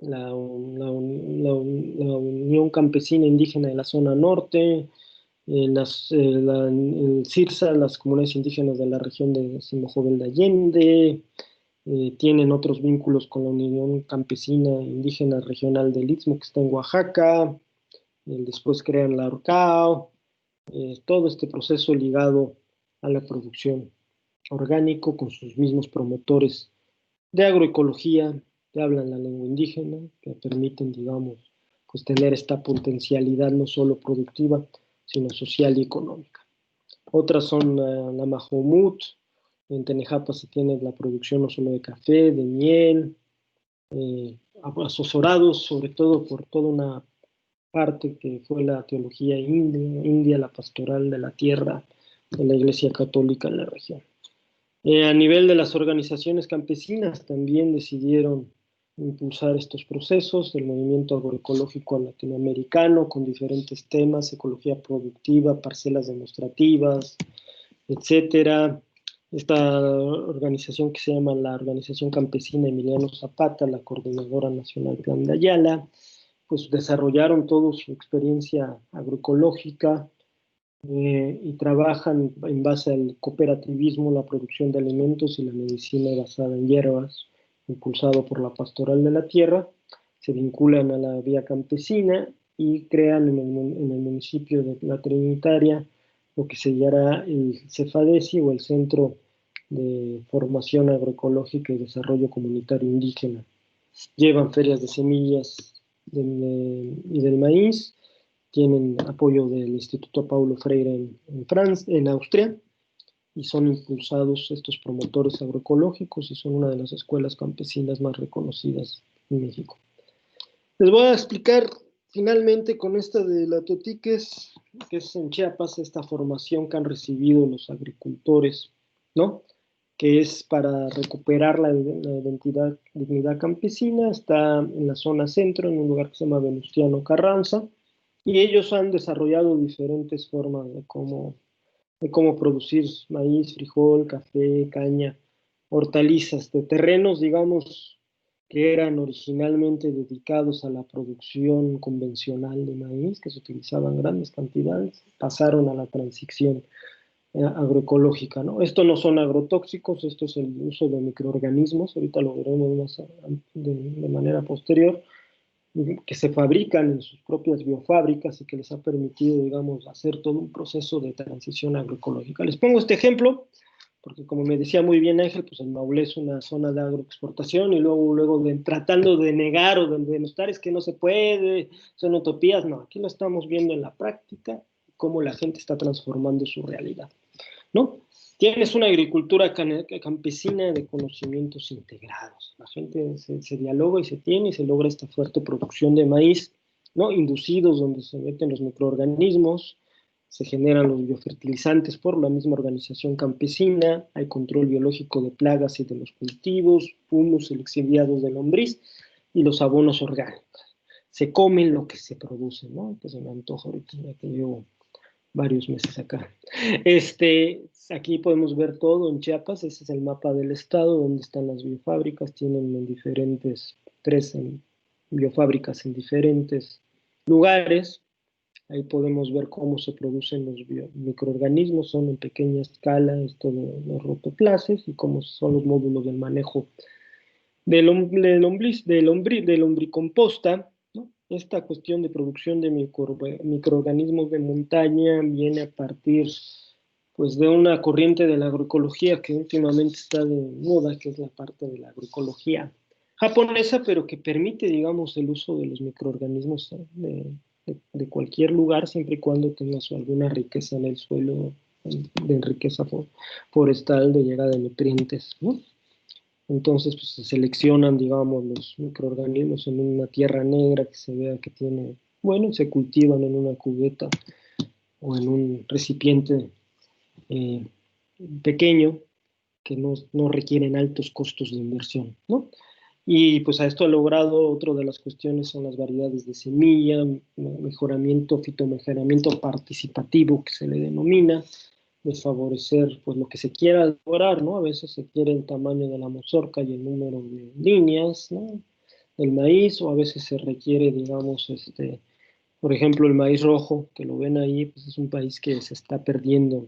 la Unión Campesina Indígena de la Zona Norte, el CIRSA, las comunidades indígenas de la región de Simojovel de Allende, tienen otros vínculos con la Unión Campesina Indígena Regional del Istmo, que está en Oaxaca, después crean la Orcao, todo este proceso ligado a la producción orgánico con sus mismos promotores de agroecología que hablan la lengua indígena, que permiten, digamos, pues tener esta potencialidad no solo productiva, sino social y económica. Otras son la Majomut, en Tenejapa se tiene la producción no solo de café, de miel, asesorados sobre todo por toda una parte que fue la teología india, la pastoral de la tierra de la Iglesia Católica en la región. A nivel de las organizaciones campesinas también decidieron impulsar estos procesos, el movimiento agroecológico latinoamericano con diferentes temas, ecología productiva, parcelas demostrativas, etcétera. Esta organización que se llama la Organización Campesina Emiliano Zapata, la Coordinadora Nacional Plan de Ayala, pues desarrollaron toda su experiencia agroecológica, y trabajan en base al cooperativismo, la producción de alimentos y la medicina basada en hierbas, impulsado por la Pastoral de la Tierra. Se vinculan a la vía campesina y crean en el municipio de La Trinitaria lo que se llamará el CEFADESI, o el Centro de Formación Agroecológica y Desarrollo Comunitario Indígena. Llevan ferias de semillas y del maíz, tienen apoyo del Instituto Paulo Freire en Francia, en Austria, y son impulsados estos promotores agroecológicos y son una de las escuelas campesinas más reconocidas en México. Les voy a explicar finalmente con esta de la Totiques, que es en Chiapas, esta formación que han recibido los agricultores, ¿no? Que es para recuperar la dignidad campesina. Está en la zona centro, en un lugar que se llama Venustiano Carranza, y ellos han desarrollado diferentes formas de cómo producir maíz, frijol, café, caña, hortalizas, de terrenos, digamos, que eran originalmente dedicados a la producción convencional de maíz, que se utilizaban grandes cantidades, pasaron a la transición agroecológica, ¿no? Esto no son agrotóxicos, esto es el uso de microorganismos, ahorita lo veremos más de manera posterior, que se fabrican en sus propias biofábricas y que les ha permitido, digamos, hacer todo un proceso de transición agroecológica. Les pongo este ejemplo, porque como me decía muy bien Ángel, pues el Maule es una zona de agroexportación y luego tratando de negar o de demostrar es que no se puede, son utopías, no, aquí lo estamos viendo en la práctica, cómo la gente está transformando su realidad, ¿no? Tienes una agricultura campesina de conocimientos integrados. La gente se dialoga y se tiene y se logra esta fuerte producción de maíz, ¿no? Inducidos, donde se meten los microorganismos, se generan los biofertilizantes por la misma organización campesina, hay control biológico de plagas y de los cultivos, humus exiliados de lombriz y los abonos orgánicos. Se comen lo que se produce, ¿no? Que se me antoja ahorita, ya que llevo varios meses acá. Aquí podemos ver todo en Chiapas, ese es el mapa del estado, donde están las biofábricas, tienen tres biofábricas en diferentes lugares. Ahí podemos ver cómo se producen los microorganismos, son en pequeña escala, esto de los rotoplasas, y cómo son los módulos del manejo del lombricomposta, ¿no? Esta cuestión de producción de microorganismos de montaña viene a partir, pues, de una corriente de la agroecología que últimamente está de moda, que es la parte de la agroecología japonesa, pero que permite, digamos, el uso de los microorganismos de cualquier lugar, siempre y cuando tengas alguna riqueza en el suelo, de riqueza forestal, de llegada de nutrientes, ¿no? Entonces, pues, se seleccionan, digamos, los microorganismos en una tierra negra que se vea que tiene, bueno, se cultivan en una cubeta o en un recipiente pequeño que no requieren altos costos de inversión, ¿no? Y pues a esto ha logrado, otra de las cuestiones son las variedades de semilla, mejoramiento, fitomejoramiento participativo que se le denomina, de favorecer pues lo que se quiera lograr, ¿no? A veces se quiere el tamaño de la mazorca y el número de líneas, ¿no? Del maíz, o a veces se requiere, digamos, por ejemplo, el maíz rojo, que lo ven ahí, pues es un país que se está perdiendo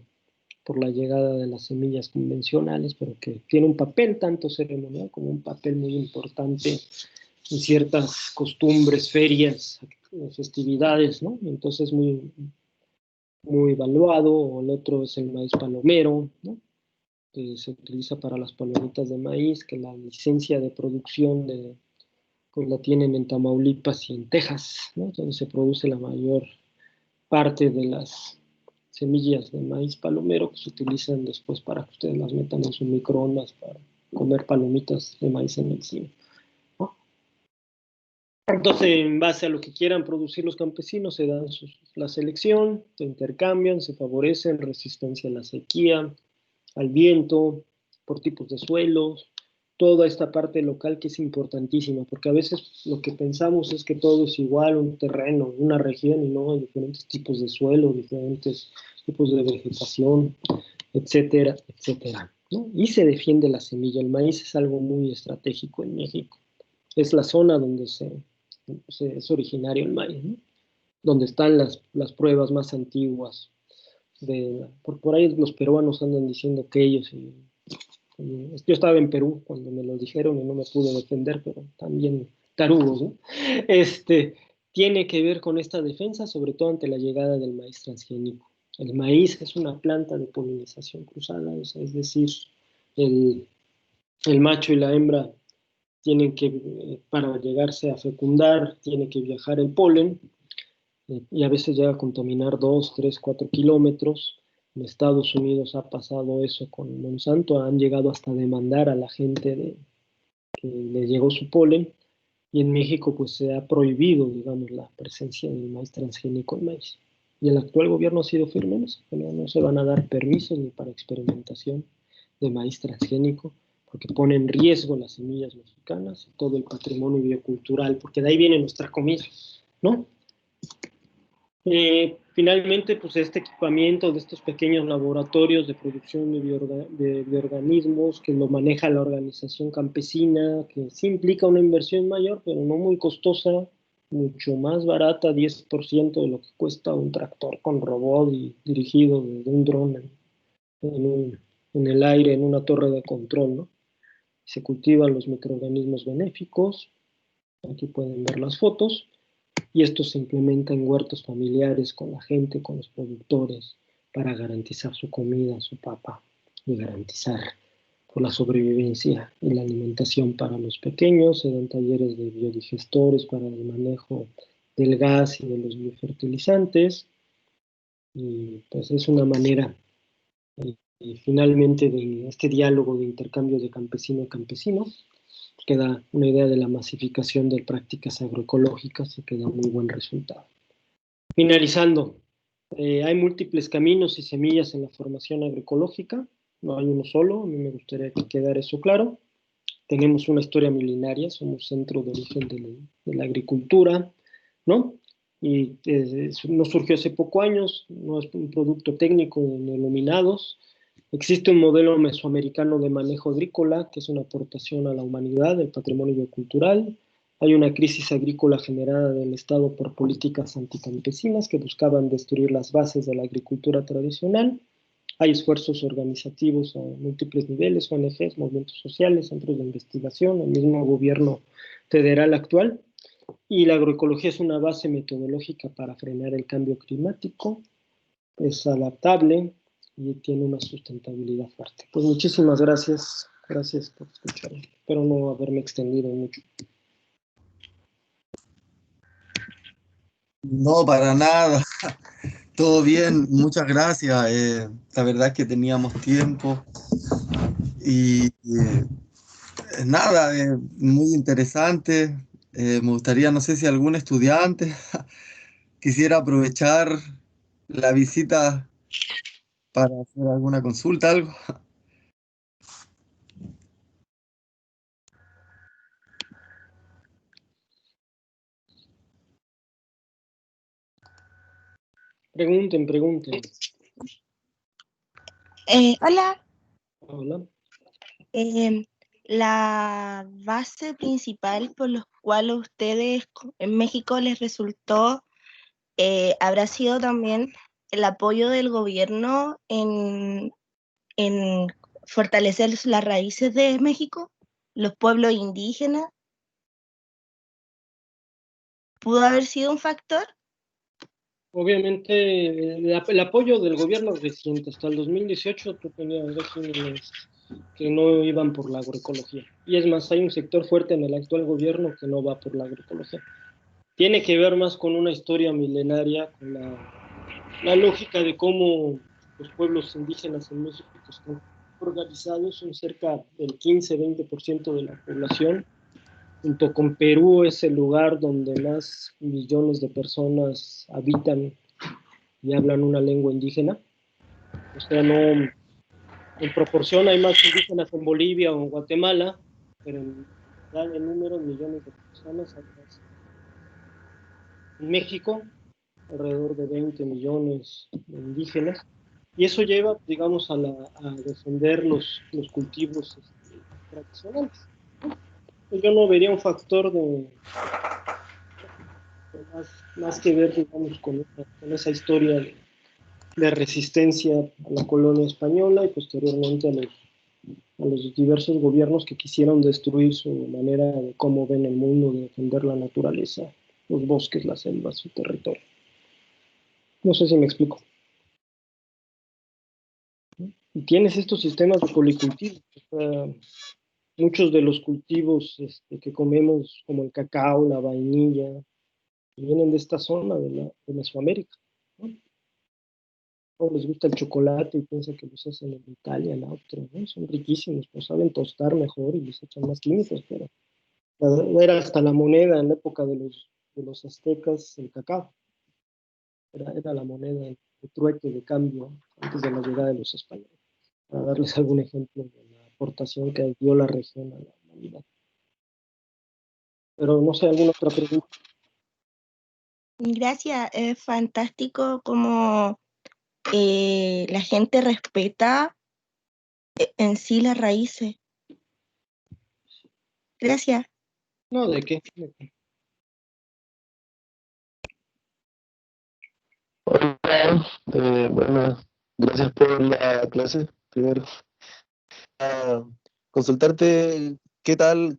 por la llegada de las semillas convencionales, pero que tiene un papel tanto ceremonial como un papel muy importante en ciertas costumbres, ferias, festividades, ¿no? Entonces muy evaluado, o el otro es el maíz palomero, ¿no? Que se utiliza para las palomitas de maíz, que la licencia de producción pues la tienen en Tamaulipas y en Texas, ¿no? Donde se produce la mayor parte de las semillas de maíz palomero que se utilizan después para que ustedes las metan en sus microondas para comer palomitas de maíz en el cine, ¿no? Entonces, en base a lo que quieran producir los campesinos, se dan la selección, se intercambian, se favorecen, resistencia a la sequía, al viento, por tipos de suelos, toda esta parte local que es importantísima, porque a veces lo que pensamos es que todo es igual, un terreno, una región, y no, hay diferentes tipos de suelo, diferentes tipos de vegetación, etcétera, etcétera, ¿no? Y se defiende la semilla. El maíz es algo muy estratégico en México. Es la zona donde es originario el maíz, ¿no? Donde están las pruebas más antiguas. Por ahí los peruanos andan diciendo que ellos... yo estaba en Perú cuando me lo dijeron y no me pude defender, pero también tarugos, ¿no? Tiene que ver con esta defensa, sobre todo ante la llegada del maíz transgénico. El maíz es una planta de polinización cruzada, es decir, el macho y la hembra tienen que, para llegarse a fecundar, tiene que viajar el polen, y a veces llega a contaminar 2, 3, 4 kilómetros, En Estados Unidos ha pasado eso con Monsanto, han llegado hasta demandar a la gente que le llegó su polen, y en México pues se ha prohibido, digamos, la presencia del maíz transgénico en maíz. Y el actual gobierno ha sido firme en eso, que no se van a dar permisos ni para experimentación de maíz transgénico, porque pone en riesgo las semillas mexicanas y todo el patrimonio biocultural, porque de ahí viene nuestra comida, ¿no? Finalmente, pues este equipamiento de estos pequeños laboratorios de producción de bioorganismos que lo maneja la organización campesina, que sí implica una inversión mayor, pero no muy costosa, mucho más barata, 10% de lo que cuesta un tractor con robot y dirigido desde un dron en el aire, en una torre de control, ¿no? Se cultivan los microorganismos benéficos, aquí pueden ver las fotos, y esto se implementa en huertos familiares con la gente, con los productores, para garantizar su comida, su papa, y garantizar por la sobrevivencia y la alimentación para los pequeños. Se dan talleres de biodigestores para el manejo del gas y de los biofertilizantes, y pues es una manera finalmente de este diálogo de intercambio de campesino a campesino, que da una idea de la masificación de prácticas agroecológicas y que da muy buen resultado. Finalizando, hay múltiples caminos y semillas en la formación agroecológica, no hay uno solo, a mí me gustaría que quedara eso claro. Tenemos una historia milenaria, somos centro de origen de la agricultura, ¿no? Y no surgió hace pocos años, no es un producto técnico de denominados. Existe un modelo mesoamericano de manejo agrícola, que es una aportación a la humanidad del patrimonio biocultural. Hay una crisis agrícola generada del Estado por políticas anticampesinas que buscaban destruir las bases de la agricultura tradicional. Hay esfuerzos organizativos a múltiples niveles, ONGs, movimientos sociales, centros de investigación, el mismo gobierno federal actual. Y la agroecología es una base metodológica para frenar el cambio climático, es adaptable y tiene una sustentabilidad fuerte. Pues muchísimas gracias, gracias por escucharme. Espero no haberme extendido mucho. No, para nada. Todo bien, muchas gracias. La verdad es que teníamos tiempo y nada, muy interesante. Me gustaría, no sé si algún estudiante quisiera aprovechar la visita para hacer alguna consulta, algo. Pregunten, pregunten. Hola. Hola. La base principal por la cual a ustedes en México les resultó habrá sido también el apoyo del gobierno en fortalecer las raíces de México, los pueblos indígenas. ¿Pudo haber sido un factor? Obviamente, el apoyo del gobierno es reciente. Hasta el 2018 tú tenías regímenes que no iban por la agroecología. Y es más, hay un sector fuerte en el actual gobierno que no va por la agroecología. Tiene que ver más con una historia milenaria, con la lógica de cómo los pueblos indígenas en México están organizados, son cerca del 15-20% de la población. Junto con Perú es el lugar donde más millones de personas habitan y hablan una lengua indígena. O sea, no, en proporción hay más indígenas en Bolivia o en Guatemala, pero en número, millones de personas hay más. En México, alrededor de 20 millones de indígenas, y eso lleva, digamos, a defender los cultivos tradicionales. Yo no vería un factor más que ver, digamos, con esa historia de resistencia a la colonia española y posteriormente a los diversos gobiernos que quisieron destruir su manera de cómo ven el mundo, de defender la naturaleza, los bosques, las selvas, su territorio. No sé si me explico. Y tienes estos sistemas de policultivo. O sea, muchos de los cultivos que comemos, como el cacao, la vainilla, vienen de esta zona de Mesoamérica, ¿no? O les gusta el chocolate y piensan que los hacen en Italia, en Austria, ¿no? Son riquísimos, pues saben tostar mejor y les echan más químicos, pero era hasta la moneda en la época de los aztecas, el cacao. Era la moneda de trueque, de cambio, antes de la llegada de los españoles. Para darles algún ejemplo de la aportación que dio la región a la humanidad. Pero no sé, ¿alguna otra pregunta? Gracias, es fantástico como la gente respeta en sí las raíces. Gracias. No, ¿de qué? ¿De qué? Hola, bueno, gracias por la clase. Primero, ah, consultarte qué tal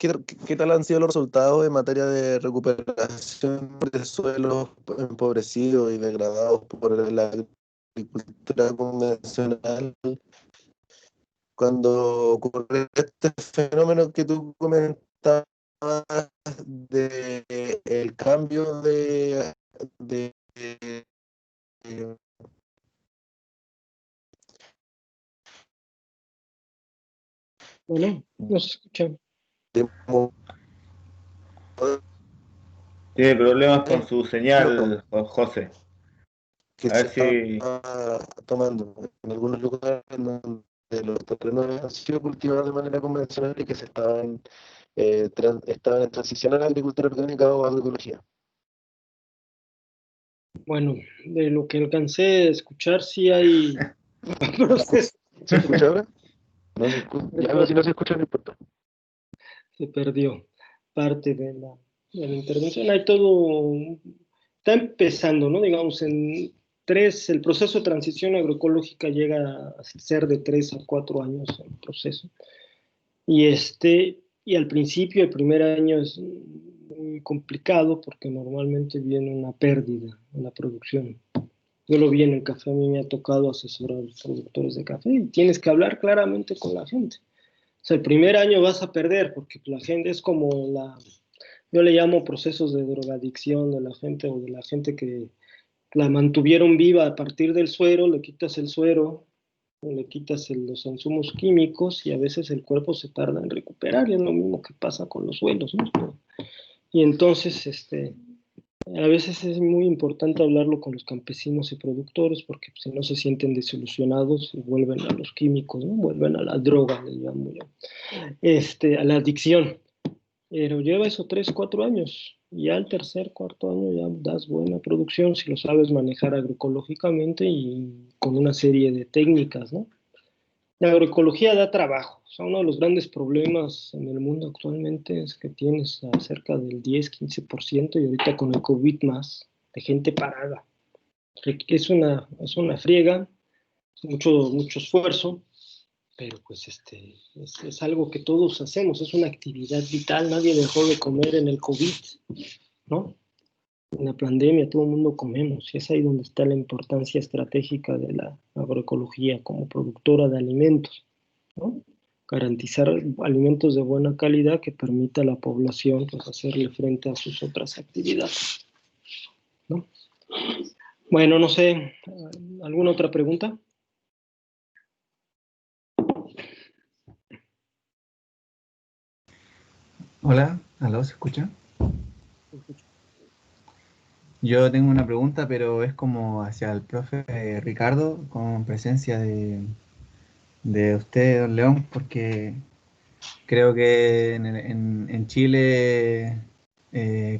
han sido los resultados en materia de recuperación de suelos empobrecidos y degradados por la agricultura convencional cuando ocurre este fenómeno que tú comentabas de el cambio de Bueno, no se escucha. de Tiene problemas con su señal, José. que A ver se está si... tomando en algunos lugares en donde los terrenos han sido cultivados de manera convencional y que se estaban en transición a la agricultura orgánica o agroecología. Bueno, de lo que alcancé a escuchar, sí hay un proceso. ¿Se escucha ahora? No se escucha. Ya, no, si no se escucha, no importa. Se perdió parte de la intervención. Hay todo, está empezando, ¿no? Digamos, el proceso de transición agroecológica llega a ser de 3 a 4 años el proceso. Y al principio, el primer año es muy complicado porque normalmente viene una pérdida en la producción. Yo lo vi en el café, a mí me ha tocado asesorar a los productores de café y tienes que hablar claramente con la gente. O sea, el primer año vas a perder porque la gente es como yo le llamo procesos de drogadicción de la gente o de la gente que la mantuvieron viva a partir del suero, le quitas el suero, le quitas los insumos químicos y a veces el cuerpo se tarda en recuperar y es lo mismo que pasa con los suelos, ¿no? Y entonces, a veces es muy importante hablarlo con los campesinos y productores porque si no se sienten desilusionados y vuelven a los químicos, ¿no? Vuelven a la droga, le llamo yo, a la adicción. Pero lleva eso 3, 4 años. Y ya al tercer, cuarto año ya das buena producción si lo sabes manejar agroecológicamente y con una serie de técnicas, ¿no? La agroecología da trabajo. O sea, uno de los grandes problemas en el mundo actualmente es que tienes cerca del 10, 15% y ahorita con el COVID más de gente parada. Es una friega, es mucho esfuerzo, pero pues es algo que todos hacemos, es una actividad vital, nadie dejó de comer en el COVID, ¿no? En la pandemia todo el mundo comemos y es ahí donde está la importancia estratégica de la agroecología como productora de alimentos, ¿no? Garantizar alimentos de buena calidad que permita a la población pues, hacerle frente a sus otras actividades, ¿no? Bueno, no sé, ¿alguna otra pregunta? Hola, ¿aló? ¿Se escucha? Yo tengo una pregunta, pero es como hacia el profe Ricardo, con presencia de usted, don León, porque creo que en Chile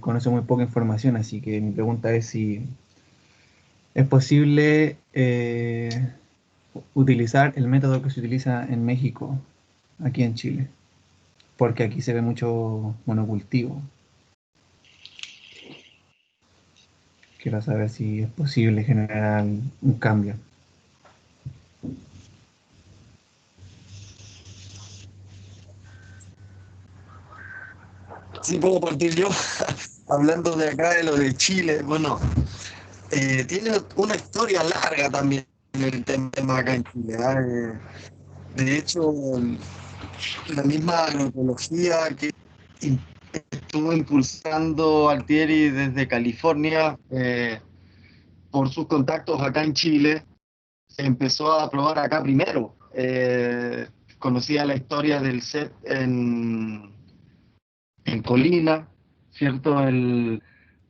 conoce muy poca información, así que mi pregunta es si es posible utilizar el método que se utiliza en México, aquí en Chile, porque aquí se ve mucho monocultivo. Quiero saber si es posible generar un cambio. Sí, puedo partir yo, hablando de acá, de lo de Chile. Bueno, tiene una historia larga también el tema acá en Chile. De hecho, la misma agroecología que estuvo impulsando Altieri desde California por sus contactos acá en Chile, se empezó a probar acá primero. Conocía la historia del set en Colina, ¿cierto?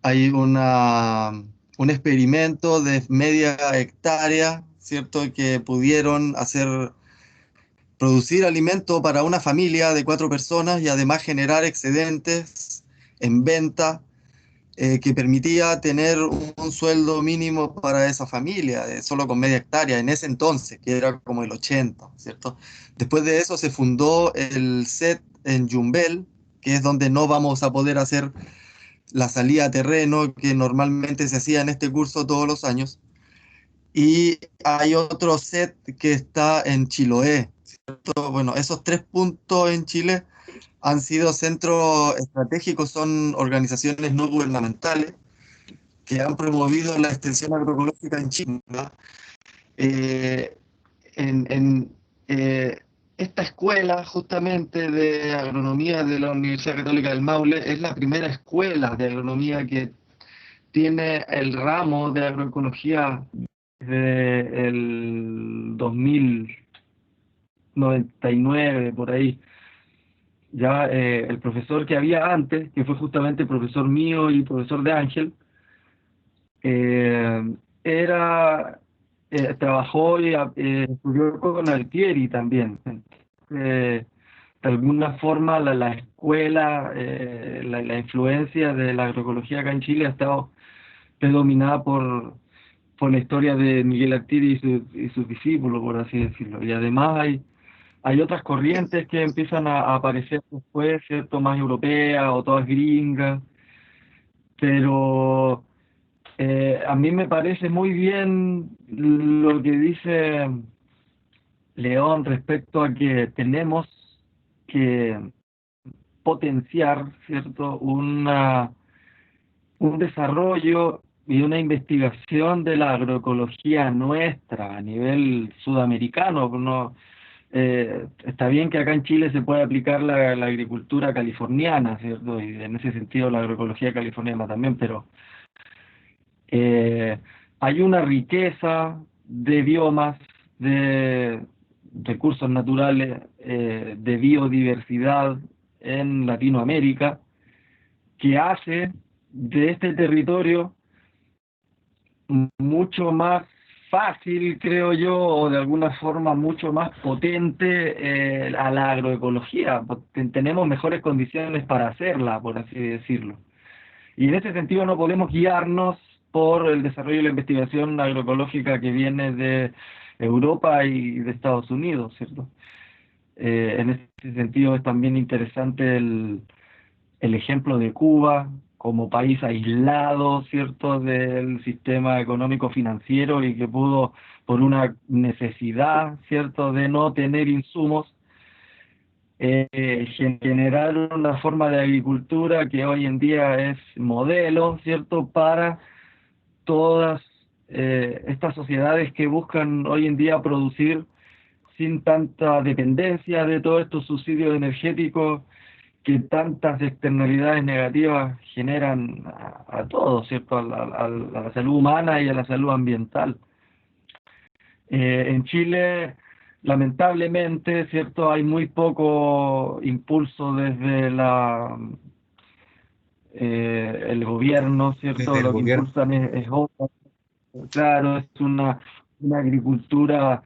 Hay un experimento de media hectárea, ¿cierto? Que pudieron producir alimento para una familia de 4 personas y además generar excedentes en venta, que permitía tener un sueldo mínimo para esa familia, solo con media hectárea, en ese entonces, que era como el 80, ¿cierto? Después de eso se fundó el set en Yumbel, que es donde no vamos a poder hacer la salida a terreno que normalmente se hacía en este curso todos los años. Y hay otro set que está en Chiloé, ¿cierto? Bueno, esos 3 puntos en Chile han sido centros estratégicos, son organizaciones no gubernamentales que han promovido la extensión agroecológica en Chile, ¿no? Eh, en esta escuela justamente de agronomía de la Universidad Católica del Maule es la primera escuela de agronomía que tiene el ramo de agroecología desde el 2099, por ahí. Ya el profesor que había antes, que fue justamente profesor mío y profesor de Ángel, trabajó y estudió con Altieri también. De alguna forma la escuela, la influencia de la agroecología acá en Chile ha estado predominada por la historia de Miguel Altieri y sus discípulos, por así decirlo. Y además hay otras corrientes que empiezan a aparecer después, ¿cierto? Más europeas o todas gringas, pero a mí me parece muy bien lo que dice León respecto a que tenemos que potenciar, ¿cierto? Un desarrollo y una investigación de la agroecología nuestra a nivel sudamericano. ¿No? Está bien que acá en Chile se puede aplicar la agricultura californiana, ¿cierto? Y en ese sentido la agroecología californiana también, pero hay una riqueza de biomas, de recursos naturales, de biodiversidad en Latinoamérica, que hace de este territorio mucho más fácil, creo yo, o de alguna forma mucho más potente a la agroecología. Tenemos mejores condiciones para hacerla, por así decirlo. Y en ese sentido no podemos guiarnos por el desarrollo y la investigación agroecológica que viene de Europa y de Estados Unidos, ¿cierto? En ese sentido es también interesante el ejemplo de Cuba como país aislado, ¿cierto?, del sistema económico financiero y que pudo, por una necesidad, ¿cierto?, de no tener insumos, generar una forma de agricultura que hoy en día es modelo, ¿cierto?, para todas estas sociedades que buscan hoy en día producir sin tanta dependencia de todos estos subsidios energéticos que tantas externalidades negativas generan a todos, ¿cierto?, a la salud humana y a la salud ambiental. En Chile, lamentablemente, ¿cierto?, hay muy poco impulso desde el gobierno, ¿cierto? Desde el Lo que gobierno. impulsan es otra. Claro, es una agricultura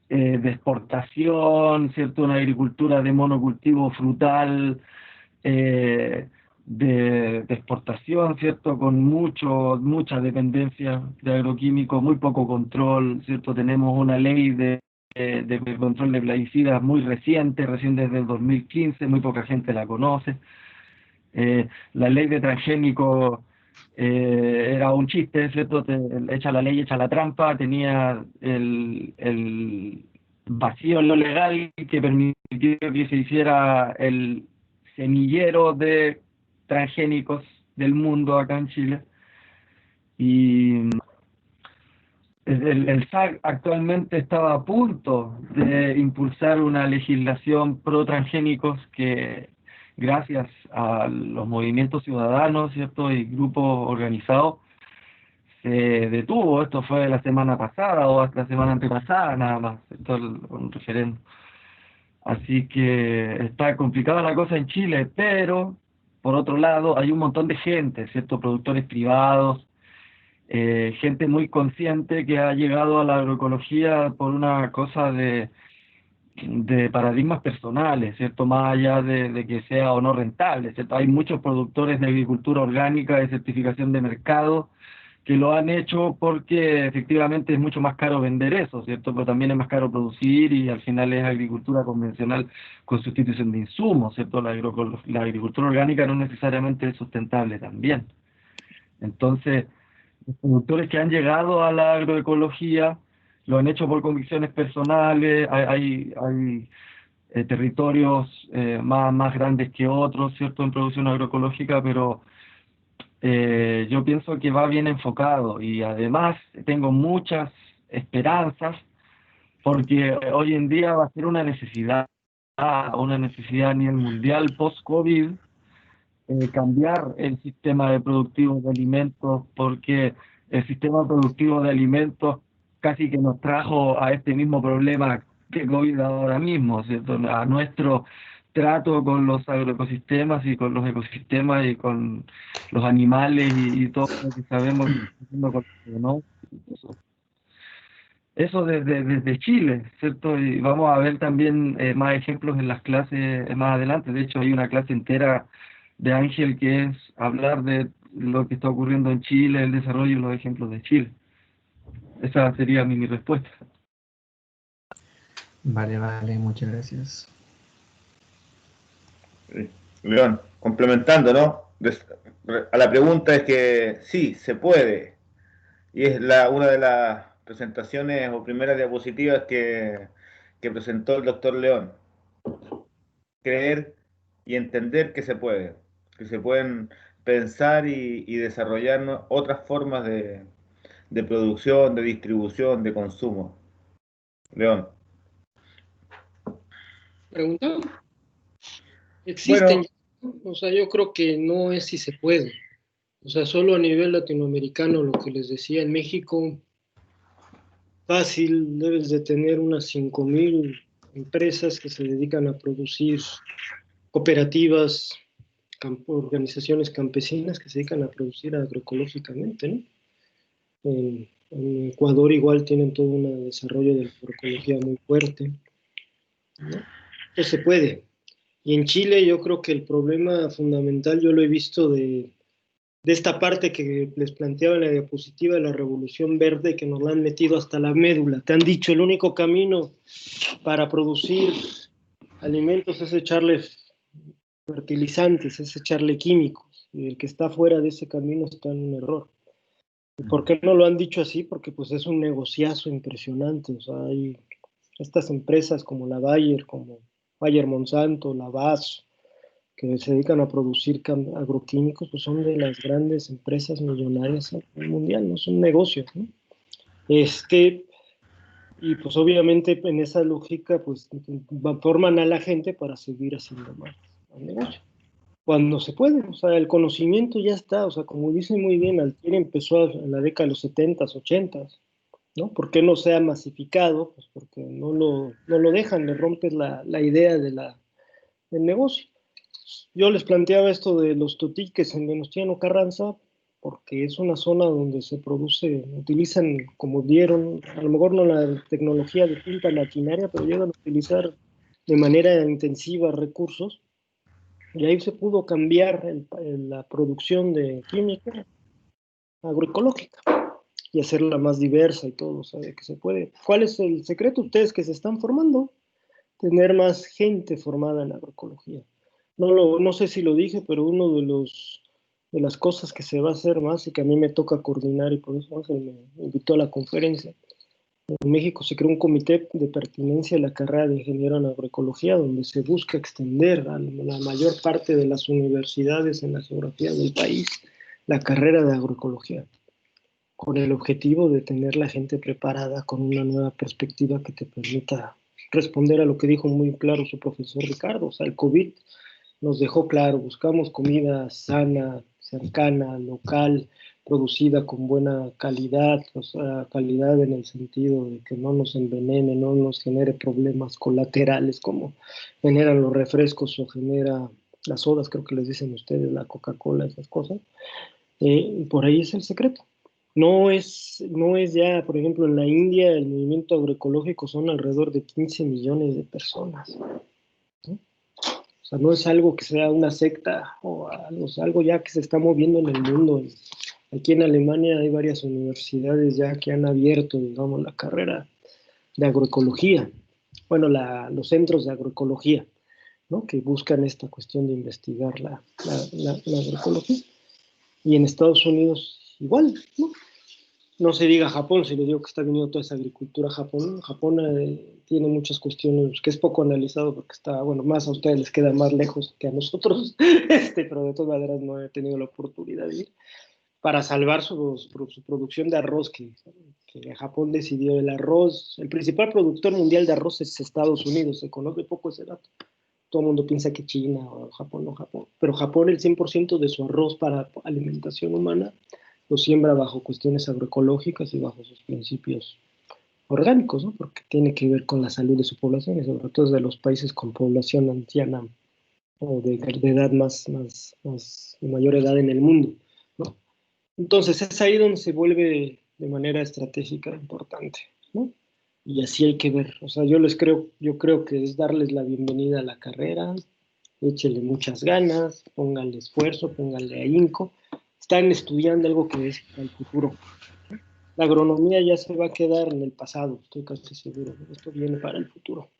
de exportación, ¿cierto? Una agricultura de monocultivo frutal, de exportación, ¿cierto? Con mucha dependencia de agroquímicos, muy poco control, ¿cierto? Tenemos una ley de control de plaguicidas muy reciente, recién desde el 2015, muy poca gente la conoce. La ley de transgénicos era un chiste, ¿cierto? Echa la ley, echa la trampa, tenía el vacío en lo legal que permitió que se hiciera el semillero de transgénicos del mundo acá en Chile. Y el SAC actualmente estaba a punto de impulsar una legislación pro transgénicos que, gracias a los movimientos ciudadanos, ¿cierto?, y grupos organizados, se detuvo. Esto fue la semana pasada o hasta la semana antepasada nada más, esto es un referendo. Así que está complicada la cosa en Chile, pero por otro lado hay un montón de gente, ¿cierto? Productores privados, gente muy consciente que ha llegado a la agroecología por una cosa de paradigmas personales, ¿cierto? Más allá de que sea o no rentable, ¿cierto? Hay muchos productores de agricultura orgánica de certificación de mercado que lo han hecho porque efectivamente es mucho más caro vender eso, ¿cierto? Pero también es más caro producir y al final es agricultura convencional con sustitución de insumos, ¿cierto? La agricultura orgánica no necesariamente es sustentable también. Entonces, los productores que han llegado a la agroecología lo han hecho por convicciones personales, hay territorios más grandes que otros, ¿cierto?, en producción agroecológica, pero yo pienso que va bien enfocado y además tengo muchas esperanzas porque hoy en día va a ser una necesidad a nivel mundial post-COVID, cambiar el sistema de productivo de alimentos, porque el sistema productivo de alimentos casi que nos trajo a este mismo problema que COVID ahora mismo, ¿cierto? A nuestro trato con los agroecosistemas y con los ecosistemas y con los animales y todo lo que sabemos, ¿no? Eso desde Chile, ¿cierto? Y vamos a ver también más ejemplos en las clases más adelante. De hecho, hay una clase entera de Ángel que es hablar de lo que está ocurriendo en Chile, el desarrollo y los ejemplos de Chile. Esa sería mi respuesta. Vale, muchas gracias. León, complementando, ¿no? A la pregunta es que sí, se puede. Y es una de las presentaciones o primeras diapositivas que presentó el doctor León. Creer y entender que se pueden pensar y desarrollar, ¿no?, otras formas de producción, de distribución, de consumo. León. ¿Pregunta? Existen, Bueno, o sea, yo creo que no es si se puede. O sea, solo a nivel latinoamericano, lo que les decía, en México, fácil, debes de tener unas 5.000 empresas que se dedican a producir, cooperativas, organizaciones campesinas que se dedican a producir agroecológicamente, ¿no? En Ecuador igual tienen todo un desarrollo de la agroecología muy fuerte, ¿no? Entonces se puede. Y en Chile yo creo que el problema fundamental, yo lo he visto de esta parte que les planteaba en la diapositiva de la Revolución Verde, que nos la han metido hasta la médula. Te han dicho el único camino para producir alimentos es echarle fertilizantes, es echarle químicos. Y el que está fuera de ese camino está en un error. ¿Y por qué no lo han dicho así? Porque pues es un negociazo impresionante. O sea, hay estas empresas como la Bayer, como Bayer Monsanto, la BASF, que se dedican a producir agroquímicos, pues son de las grandes empresas millonarias a nivel mundial, no son negocios, ¿no? Y pues obviamente en esa lógica, pues forman a la gente para seguir haciendo más negocio. Cuando se puede, o sea, el conocimiento ya está, o sea, como dice muy bien, Altieri empezó en la década de los 70s, 80s, ¿no? ¿Por qué no se ha masificado? Pues porque no lo dejan, le rompes la idea del negocio. Yo les planteaba esto de los totiques en Venustiano Carranza, porque es una zona donde se produce, utilizan, como dieron, a lo mejor no la tecnología de punta maquinaria, pero llegan a utilizar de manera intensiva recursos, y ahí se pudo cambiar la producción de química agroecológica y hacerla más diversa y todo, o sea, que se puede. ¿Cuál es el secreto? Ustedes que se están formando, tener más gente formada en agroecología. No sé si lo dije, pero uno de las cosas que se va a hacer más y que a mí me toca coordinar, y por eso Ángel me invitó a la conferencia. En México se creó un comité de pertinencia de la carrera de ingeniero en agroecología, donde se busca extender a la mayor parte de las universidades en la geografía del país la carrera de agroecología, con el objetivo de tener la gente preparada con una nueva perspectiva que te permita responder a lo que dijo muy claro su profesor Ricardo. O sea, el COVID nos dejó claro, buscamos comida sana, cercana, local, producida con buena calidad, o sea, calidad en el sentido de que no nos envenene, no nos genere problemas colaterales como generan los refrescos o genera las sodas, creo que les dicen ustedes, la Coca-Cola, esas cosas. Por ahí es el secreto. No es ya, por ejemplo, en la India el movimiento agroecológico son alrededor de 15 millones de personas, ¿no? O sea, no es algo que sea una secta o algo, es algo ya que se está moviendo en el mundo. Aquí en Alemania hay varias universidades ya que han abierto, digamos, la carrera de agroecología. Bueno, los centros de agroecología, ¿no? Que buscan esta cuestión de investigar la agroecología. Y en Estados Unidos igual, ¿no? No se diga Japón, si le digo que está viniendo toda esa agricultura a Japón. Japón tiene muchas cuestiones que es poco analizado porque está, bueno, más a ustedes les queda más lejos que a nosotros, pero de todas maneras no he tenido la oportunidad de ir, para salvar su producción de arroz, que Japón decidió el arroz. El principal productor mundial de arroz es Estados Unidos, se conoce poco ese dato. Todo el mundo piensa que China o Japón, no Japón. Pero Japón, el 100% de su arroz para alimentación humana lo siembra bajo cuestiones agroecológicas y bajo sus principios orgánicos, ¿no? Porque tiene que ver con la salud de su población, y sobre todo de los países con población anciana o de edad de mayor edad en el mundo, ¿no? Entonces es ahí donde se vuelve de manera estratégica importante, ¿no? Y así hay que ver, o sea, yo creo que es darles la bienvenida a la carrera, échele muchas ganas, póngale esfuerzo, póngale ahínco. Están estudiando algo que es para el futuro. La agronomía ya se va a quedar en el pasado, estoy casi seguro. Esto viene para el futuro.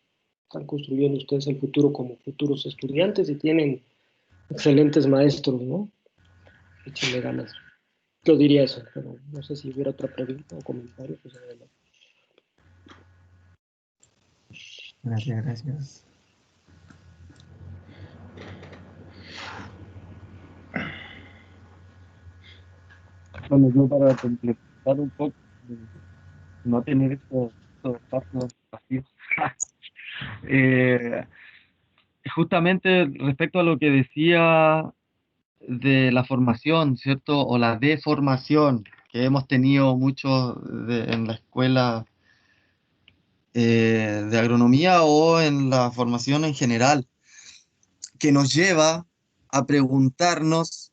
Están construyendo ustedes el futuro como futuros estudiantes y tienen excelentes maestros, ¿no? Échenle ganas. Yo diría eso, pero no sé si hubiera otra pregunta o comentario. Pues adelante. Gracias. Bueno, yo para complementar un poco, no tener estos pasos vacíos. Justamente respecto a lo que decía de la formación, ¿cierto? O la deformación que hemos tenido muchos en la escuela de agronomía o en la formación en general, que nos lleva a preguntarnos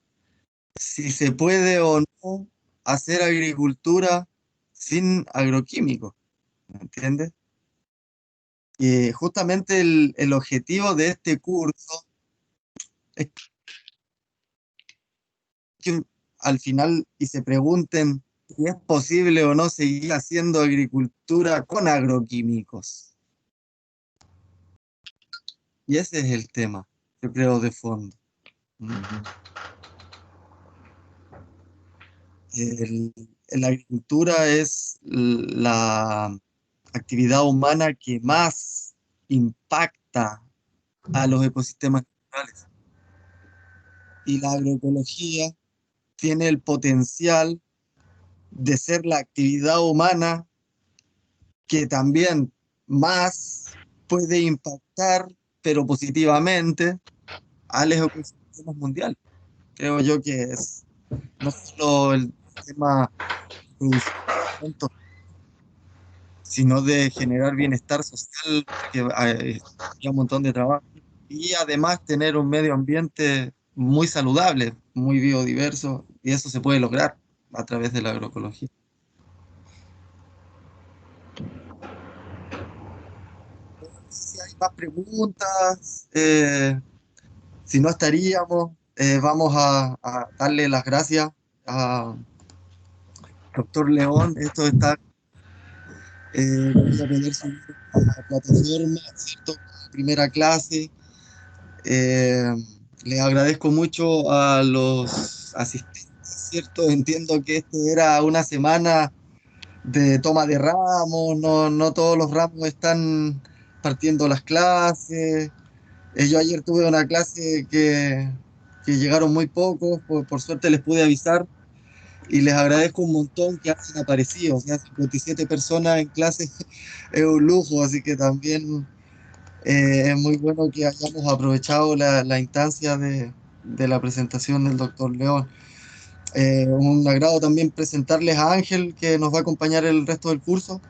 si se puede o no hacer agricultura sin agroquímicos, ¿me entiendes? Y justamente el objetivo de este curso es que al final y se pregunten si es posible o no seguir haciendo agricultura con agroquímicos. Y ese es el tema, yo creo, de fondo. La agricultura es la actividad humana que más impacta a los ecosistemas naturales. Y la agroecología tiene el potencial de ser la actividad humana que también más puede impactar, pero positivamente, a los ecosistemas mundiales. Creo yo que es no solo el tema de producción, sino de generar bienestar social, que hay un montón de trabajo, y además tener un medio ambiente muy saludable, muy biodiverso, y eso se puede lograr a través de la agroecología. Si hay más preguntas, si no estaríamos, vamos a darle las gracias a doctor León. Esto está, voy a poder subir a la plataforma, ¿cierto? Primera clase. Les agradezco mucho a los asistentes, ¿cierto? Entiendo que este era una semana de toma de ramos, no todos los ramos están partiendo las clases. Yo ayer tuve una clase que llegaron muy pocos, por suerte les pude avisar y les agradezco un montón que hayan aparecido. O sea, 57 personas en clase es un lujo, así que también es muy bueno que hayamos aprovechado la instancia de la presentación del doctor León. Un agrado también presentarles a Ángel, que nos va a acompañar el resto del curso.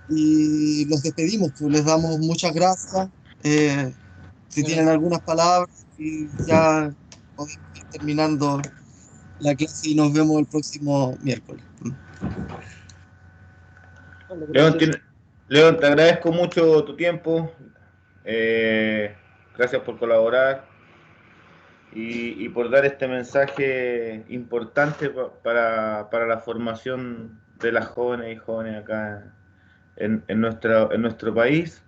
Y los despedimos, pues, les damos muchas gracias. Si tienen algunas palabras, y ya podemos ir terminando la clase y nos vemos el próximo miércoles. Bueno, León, gracias. León, te agradezco mucho tu tiempo. Gracias por colaborar y por dar este mensaje importante para la formación de las jóvenes y jóvenes acá en nuestro país.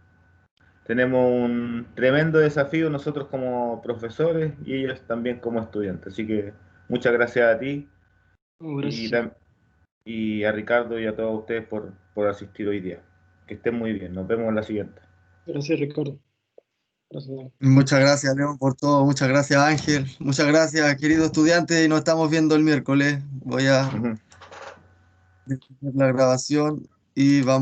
Tenemos un tremendo desafío nosotros como profesores y ellos también como estudiantes. Así que muchas gracias a ti y, Gracias. y a Ricardo y a todos ustedes por asistir hoy día. Que estén muy bien. Nos vemos en la siguiente. Gracias, Ricardo. Gracias. Muchas gracias, León, por todo. Muchas gracias, Ángel. Muchas gracias, querido estudiante. Y nos estamos viendo el miércoles. Voy a Ujú. detener la grabación y vamos.